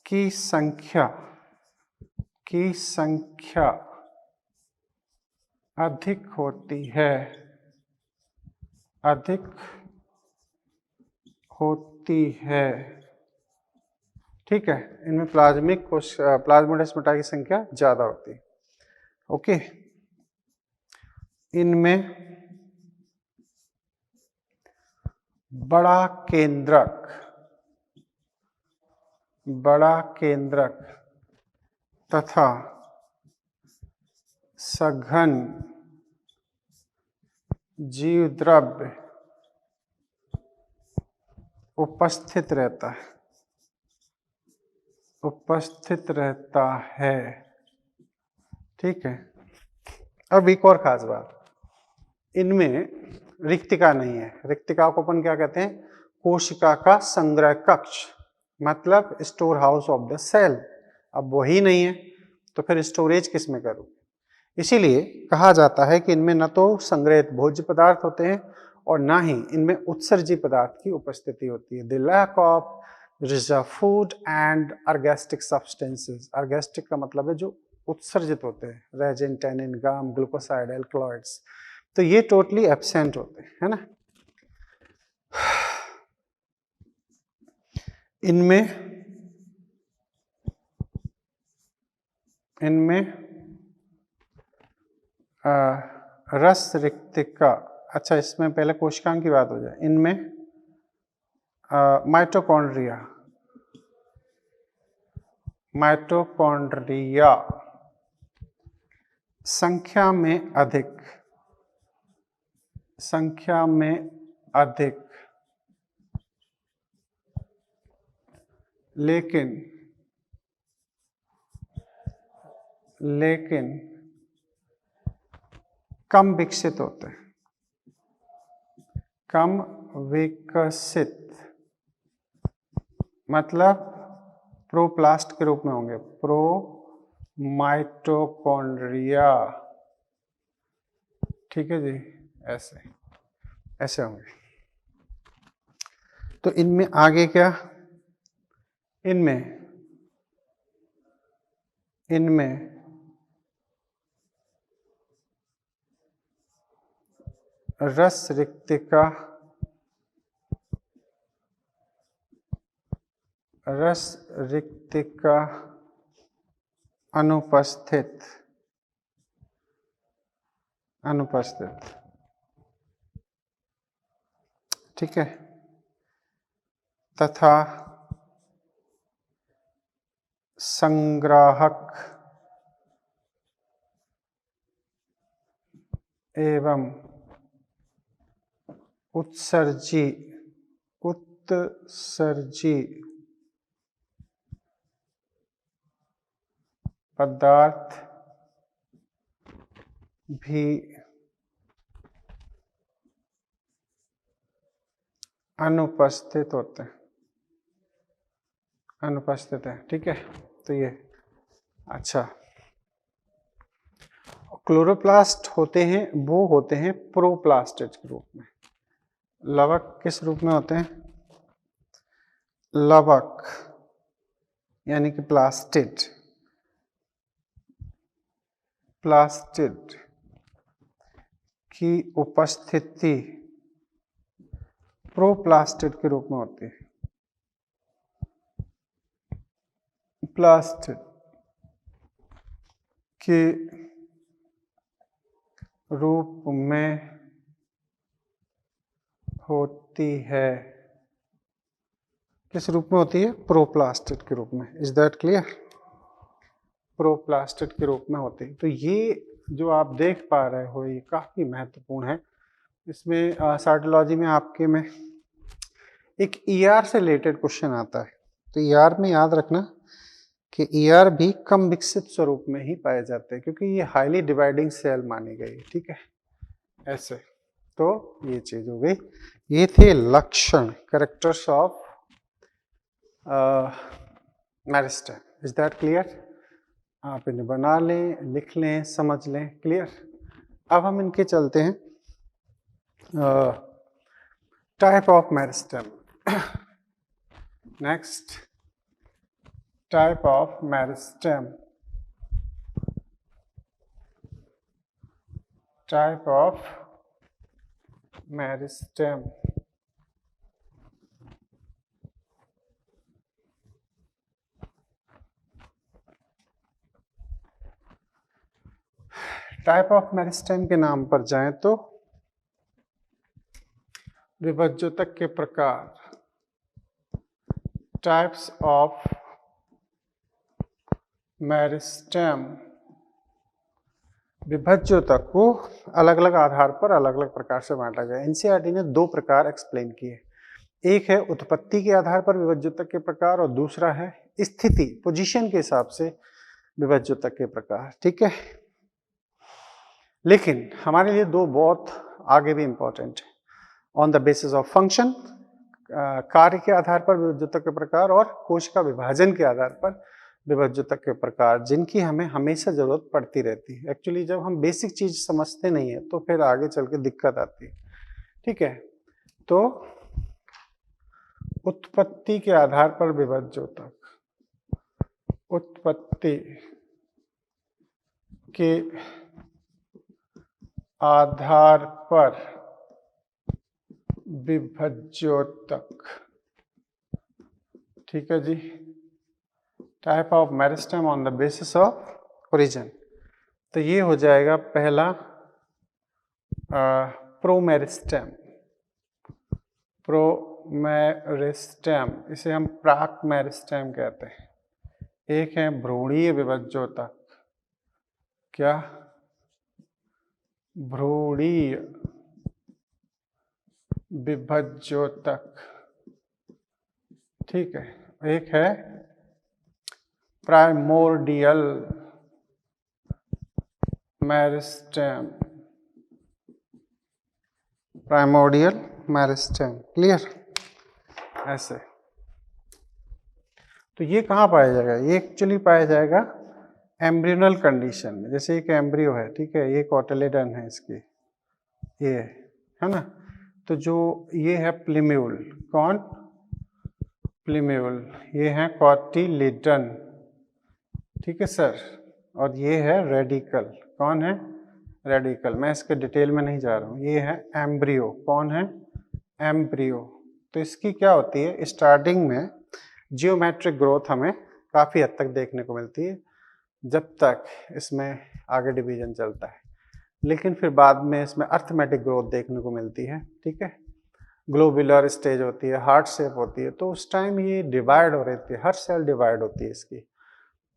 की संख्या अधिक होती है, अधिक होती है। ठीक है, इनमें प्लाज्मोडेस्माटा की संख्या ज्यादा होती है। ओके, इनमें बड़ा केंद्रक तथा सघन जीवद्रव्य उपस्थित रहता है। ठीक है, अब एक और खास बात, इनमें रिक्तिका नहीं है। रिक्तिका को अपन क्या कहते हैं? कोशिका का संग्रह कक्ष, मतलब store house of the cell. अब वही नहीं है तो फिर स्टोरेज किस में करूं? इसीलिए कहा जाता है कि इनमें न तो संग्रहित भोज्य पदार्थ होते हैं और ना ही इनमें उत्सर्जी पदार्थ की उपस्थिति होती है। The lack of reserve food and ergastic substances. Ergastic का मतलब है जो उत्सर्जित होते हैं, resin, tannin, gum, glucoside, alkaloids, तो ये टोटली एब्सेंट होते हैं, है ना। इनमें रस रिक्तिका, अच्छा इसमें पहले कोशिकांग की बात हो जाए। इनमें माइटोकॉन्ड्रिया संख्या में अधिक, लेकिन कम विकसित होते हैं, कम विकसित मतलब प्रोप्लास्ट के रूप में होंगे, प्रोमाइटोकॉन्ड्रिया। ठीक है जी, ऐसे होंगे। तो इनमें आगे क्या, इनमें इनमें रस रिक्तिका अनुपस्थित ठीक है, तथा संग्राहक एवं उत्सर्जी पदार्थ भी अनुपस्थित है। ठीक है, तो ये अच्छा, क्लोरोप्लास्ट होते हैं, वो होते हैं प्रोप्लास्टिड के रूप में। लवक किस रूप में होते हैं? लवक यानी कि प्लास्टिड की उपस्थिति प्रोप्लास्टिड के रूप में होती है। प्लास्टिड के रूप में होती है। किस रूप में होती है? प्रोप्लास्टिड के रूप में। Is that clear? प्रोप्लास्टिड के रूप में होती है। तो ये जो आप देख पा रहे हो ये काफी महत्वपूर्ण है। इसमें साइटोलॉजी में आपके में एक ईआर से रिलेटेड क्वेश्चन आता है। तो ईआर में याद रखना कि ईआर भी कम विकसित स्वरूप में ही पाए जाते हैं, क्योंकि ये हाईली डिवाइडिंग सेल मानी गई है। ठीक है, ऐसे तो ये चीज हो गई। ये थे लक्षण, characters of meristem. Is that clear? आप इन्हें बना लें, लिख लें, समझ लें। क्लियर? अब हम इनके चलते हैं type of meristem. Next, type of meristem. Type of meristem. Type of meristem के नाम पर जाएं तो विभज्योतक के प्रकार, टाइप्स ऑफ मेरिस्टेम। विभज्योतक को अलग अलग आधार पर अलग अलग प्रकार से बांटा गया। एनसीईआरटी ने दो प्रकार एक्सप्लेन किए। एक है उत्पत्ति के आधार पर विभज्योतक के प्रकार, और दूसरा है स्थिति, पोजीशन के हिसाब से विभज्योतक के प्रकार। ठीक है, लेकिन हमारे लिए दो बहुत आगे भी इंपॉर्टेंट है। On the basis of function, कार्य के आधार पर विभज्योतक के प्रकार, और कोश का विभाजन के आधार पर विभज्योतक के प्रकार, जिनकी हमें हमेशा जरूरत पड़ती रहती है। एक्चुअली जब हम बेसिक चीज समझते नहीं है तो फिर आगे चल के दिक्कत आती है। ठीक है, तो उत्पत्ति के आधार पर विभज्योतक, उत्पत्ति के आधार पर विभज्योतक। ठीक है जी, type of meristem on the basis of origin. तो ये हो जाएगा पहला प्रोमेरिस्टेम। प्रोमेरिस्टेम, इसे हम प्राक मेरिस्टेम कहते हैं। एक है भ्रूणीय विभज्योतक। क्या? भ्रूणीय विभज्योतक। ठीक है, एक है primordial meristem. Primordial meristem. Clear? ऐसे तो ये कहाँ पाया जाएगा? ये एक्चुअली पाया जाएगा एम्ब्रियोनल कंडीशन में। जैसे एक एम्ब्रियो है, ठीक है, ये कोटिलेडन है इसकी, ये है ना। तो जो ये है प्लीम्यूल, कौन? प्लीम्यूल। ये है कोटिलेडन, ठीक है सर। और ये है रेडिकल। कौन है? रेडिकल। मैं इसके डिटेल में नहीं जा रहा हूँ। ये है एम्ब्रियो। कौन है? एम्ब्रियो। तो इसकी क्या होती है, स्टार्टिंग में जियोमेट्रिक ग्रोथ हमें काफ़ी हद तक देखने को मिलती है जब तक इसमें आगे डिवीजन चलता है, लेकिन फिर बाद में इसमें अर्थमेटिक ग्रोथ देखने को मिलती है। ठीक है, ग्लोबुलर स्टेज होती है, हार्ट शेप होती है, तो उस टाइम ये डिवाइड हो रही थी, हर सेल डिवाइड होती है इसकी।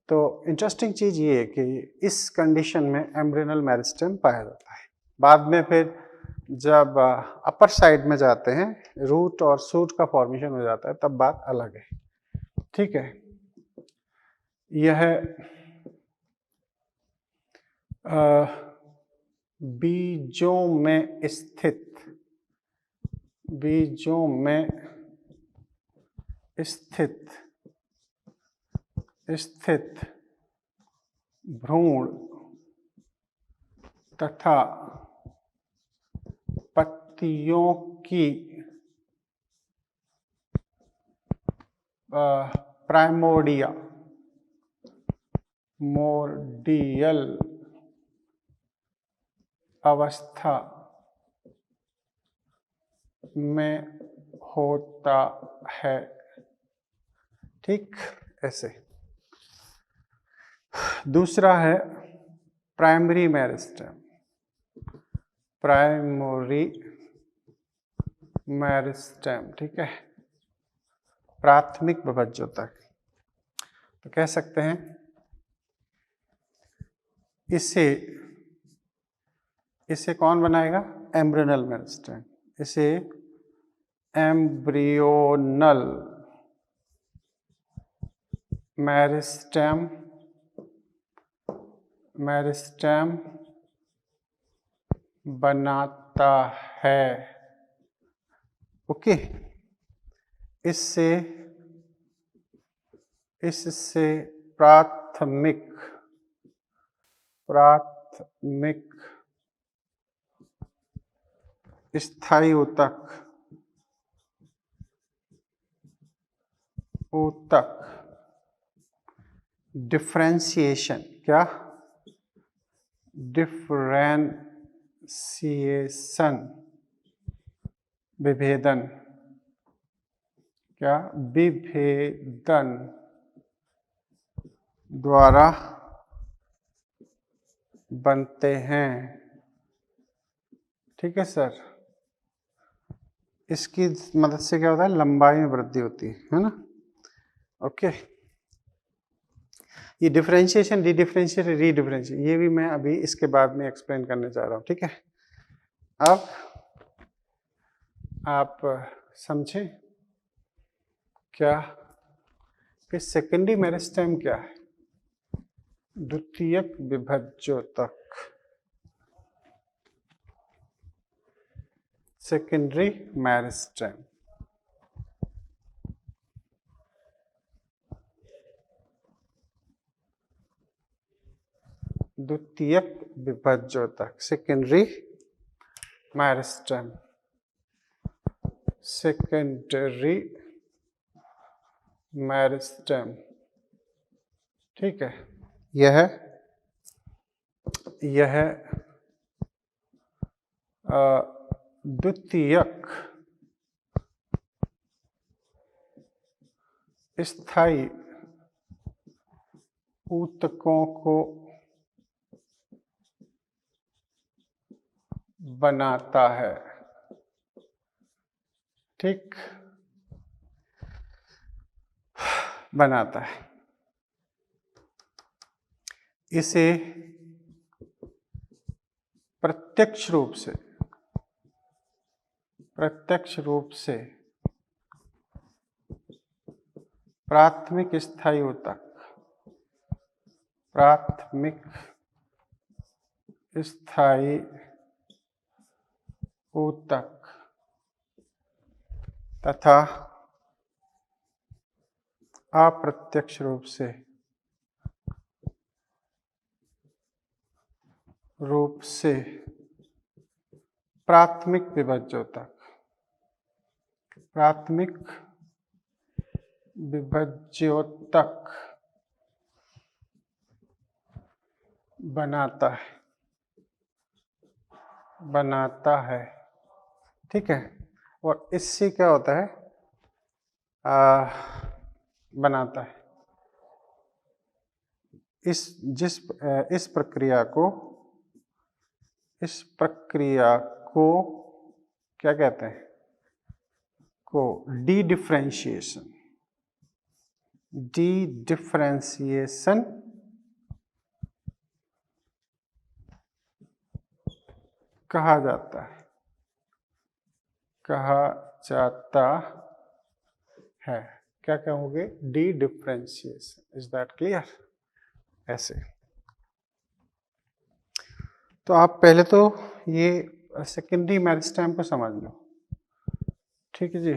तो इंटरेस्टिंग चीज़ ये है कि इस कंडीशन में एम्ब्रियोनल मेरिस्टेम पाया जाता है। बाद में फिर जब अपर साइड में जाते हैं, रूट और शूट का फॉर्मेशन हो जाता है, तब बात अलग है। ठीक है, यह बीजों में स्थित भ्रूण तथा पत्तियों की प्राइमोर्डियल अवस्था में होता है। ठीक, ऐसे। दूसरा है प्राइमरी मेरिस्टेम। ठीक है, प्राथमिक विभज्योतक। तो कह सकते हैं इसे कौन बनाएगा? Embryonal meristem. इसे एम्ब्रियोनल मेरिस्टेम बनाता है। ओके, इससे प्राथमिक स्थायी ऊतक डिफरेंशिएशन, क्या? डिफरेंशिएशन, विभेदन, क्या? विभेदन द्वारा बनते हैं। ठीक है सर। इसकी मदद से क्या होता है? लंबाई में वृद्धि होती है ना। ओके, ये डिफरेंशिएशन, रीडिफरेंशिएट, रीडिफरेंशिएट, ये भी मैं अभी इसके बाद में एक्सप्लेन करने जा रहा हूँ। ठीक है, अब आप समझे क्या कि सेकेंडरी मेरिस्टेम क्या है? द्वितीयक विभज्योतक। सेकेंडरी मेरिस्टेम द्वितीयक विभज्योतक, सेकेंडरी मेरिस्टेम, ठीक है। यह द्वितीयक स्थायी ऊतकों को बनाता है। ठीक, बनाता है। इसे प्रत्यक्ष रूप से प्राथमिक स्थायी ऊतक तथा अप्रत्यक्ष रूप से प्राथमिक विभज्योतक बनाता है, बनाता है, ठीक है। और इससे क्या होता है, बनाता है। इस प्रक्रिया को क्या कहते हैं, को डी डिफरेंशिएशन कहा जाता है, क्या कहोगे, D differentiation. Is that clear? ऐसे तो आप पहले तो ये सेकेंडरी मेरिस्टेम को समझ लो, ठीक है जी।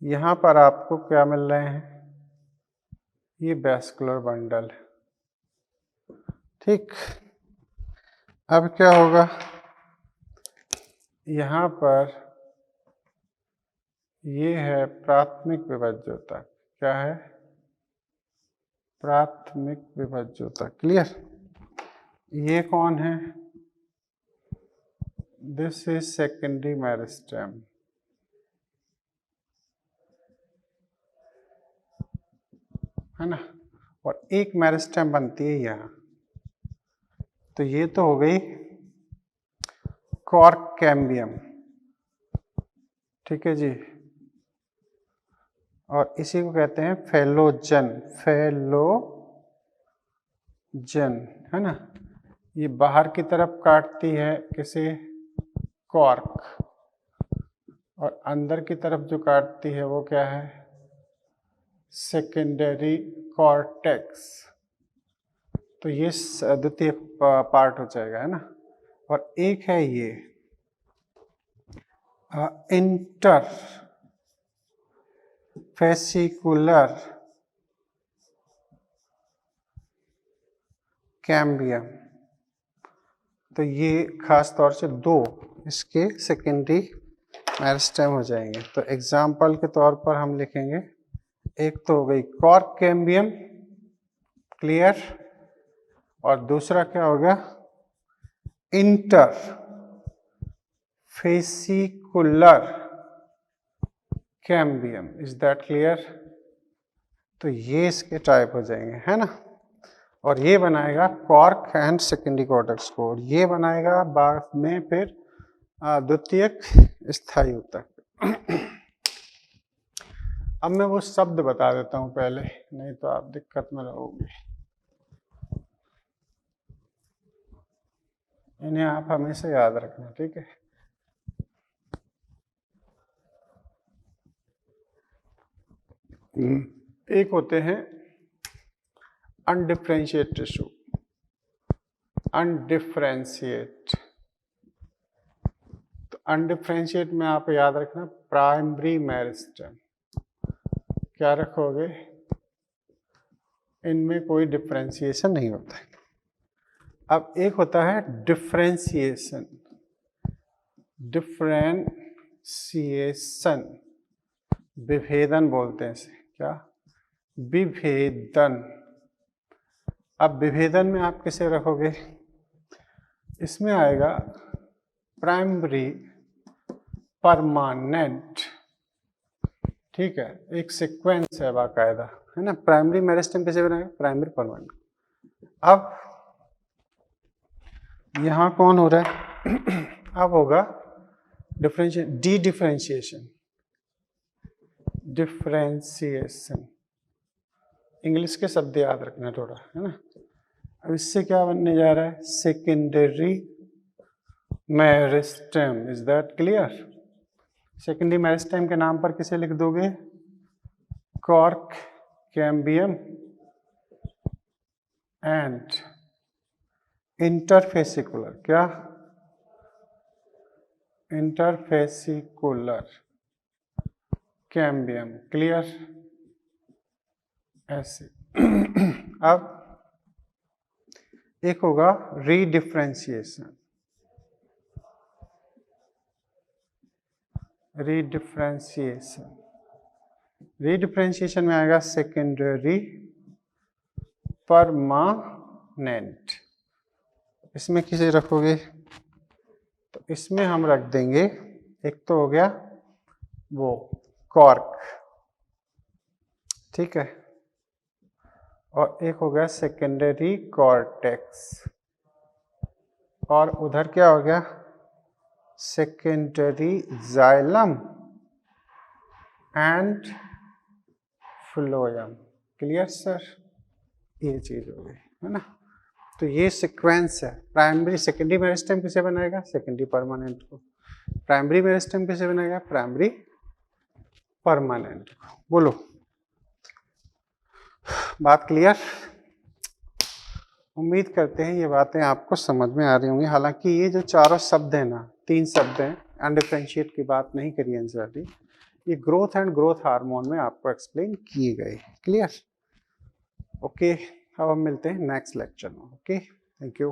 यहाँ पर आपको क्या मिल रहे हैं, ये वैस्कुलर बंडल, ठीक। अब क्या होगा, यहाँ पर ये है प्राथमिक विभज्योतक, क्या है, प्राथमिक विभज्योतक, क्लियर। ये कौन है, दिस इज सेकेंडरी मेरिस्टेम, है ना। और एक मेरिस्टेम बनती है यहाँ, तो ये तो हो गई कॉर्क कैम्बियम, ठीक है जी। और इसी को कहते हैं फेलोजन, है ना। ये बाहर की तरफ काटती है किसे, कॉर्क, और अंदर की तरफ जो काटती है वो क्या है, सेकेंडरी कॉर्टेक्स। तो ये द्वितीय पार्ट हो जाएगा, है ना। और एक है ये इंटर फेसिकुलर कैम्बियम। तो ये खास तौर से दो इसके सेकेंडरी मेरिस्टेम हो जाएंगे। तो एग्जाम्पल के तौर पर हम लिखेंगे, एक तो हो गई कॉर्क कैम्बियम, क्लियर, और दूसरा क्या होगा, inter fascicular cambium. Is that clear? तो ये इसके टाइप हो जाएंगे, है ना। और ये बनाएगा कॉर्क एंड सेकेंडरी कॉर्टेक्स को, और ये बनाएगा बाद में फिर द्वितीयक स्थायी ऊतक। अब मैं वो शब्द बता देता हूं पहले, नहीं तो आप दिक्कत में रहोगे। इन्हें आप हमेशा याद रखना, ठीक है। एक होते हैं अनडिफरेंशिएट टिश्यू, अनडिफरेंशिएट। तो अनडिफरेंशिएट में आप याद रखना प्राइमरी मेरिस्टेम, क्या रखोगे, इनमें कोई डिफरेंशिएशन नहीं होता है। अब एक होता है डिफरेंशिएशन, विभेदन बोलते हैं इसे, क्या, विभेदन। अब विभेदन में आप किसे रखोगे, इसमें आएगा प्राइमरी परमानेंट, ठीक है। एक सीक्वेंस है बाकायदा, है ना। प्राइमरी मेरिस्टेम कैसे बनाएगा, प्राइमरी परमानेंट। अब यहां कौन हो रहा है, अब होगा डिफरेंशिएशन, इंग्लिश के शब्द याद रखना थोड़ा, है ना। अब इससे क्या बनने जा रहा है, secondary meristem. Is that clear? Secondary meristem के नाम पर किसे लिख दोगे, कॉर्क कैम्बियम एंड इंटरफेसिकुलर, क्या, इंटरफेसिकुलर कैम्बियम, क्लियर, ऐसे। अब एक होगा रीडिफरेंशिएशन, रीडिफरेंशिएशन में आएगा सेकेंडरी परमानेंट, परमानेंट। इसमें किसे रखोगे? तो इसमें हम रख देंगे, एक तो हो गया वो कॉर्क, ठीक है, और एक हो गया सेकेंडरी कॉर्टेक्स, और उधर क्या हो गया? Secondary xylem and phloem. Clear sir? ये चीज हो गई है ना। तो ये सीक्वेंस है। प्राइमरी सेकेंडरी मेरिस्टेम किसे बनाएगा? सेकेंडरी परमानेंट को। प्राइमरी मेरिस्टेम किसे बनाएगा? प्राइमरी परमानेंट को। बोलो, बात क्लियर? उम्मीद करते हैं ये बातें आपको समझ में आ रही होंगी। हालांकि ये जो चारों शब्द हैं ना, 3 शब्द हैं, अनडिफरेंशिएट की बात नहीं करी एनसीईआरटी, ये ग्रोथ एंड ग्रोथ हार्मोन में आपको एक्सप्लेन किए गए। क्लियर? ओके, अब हम मिलते हैं नेक्स्ट लेक्चर में। Okay, thank you.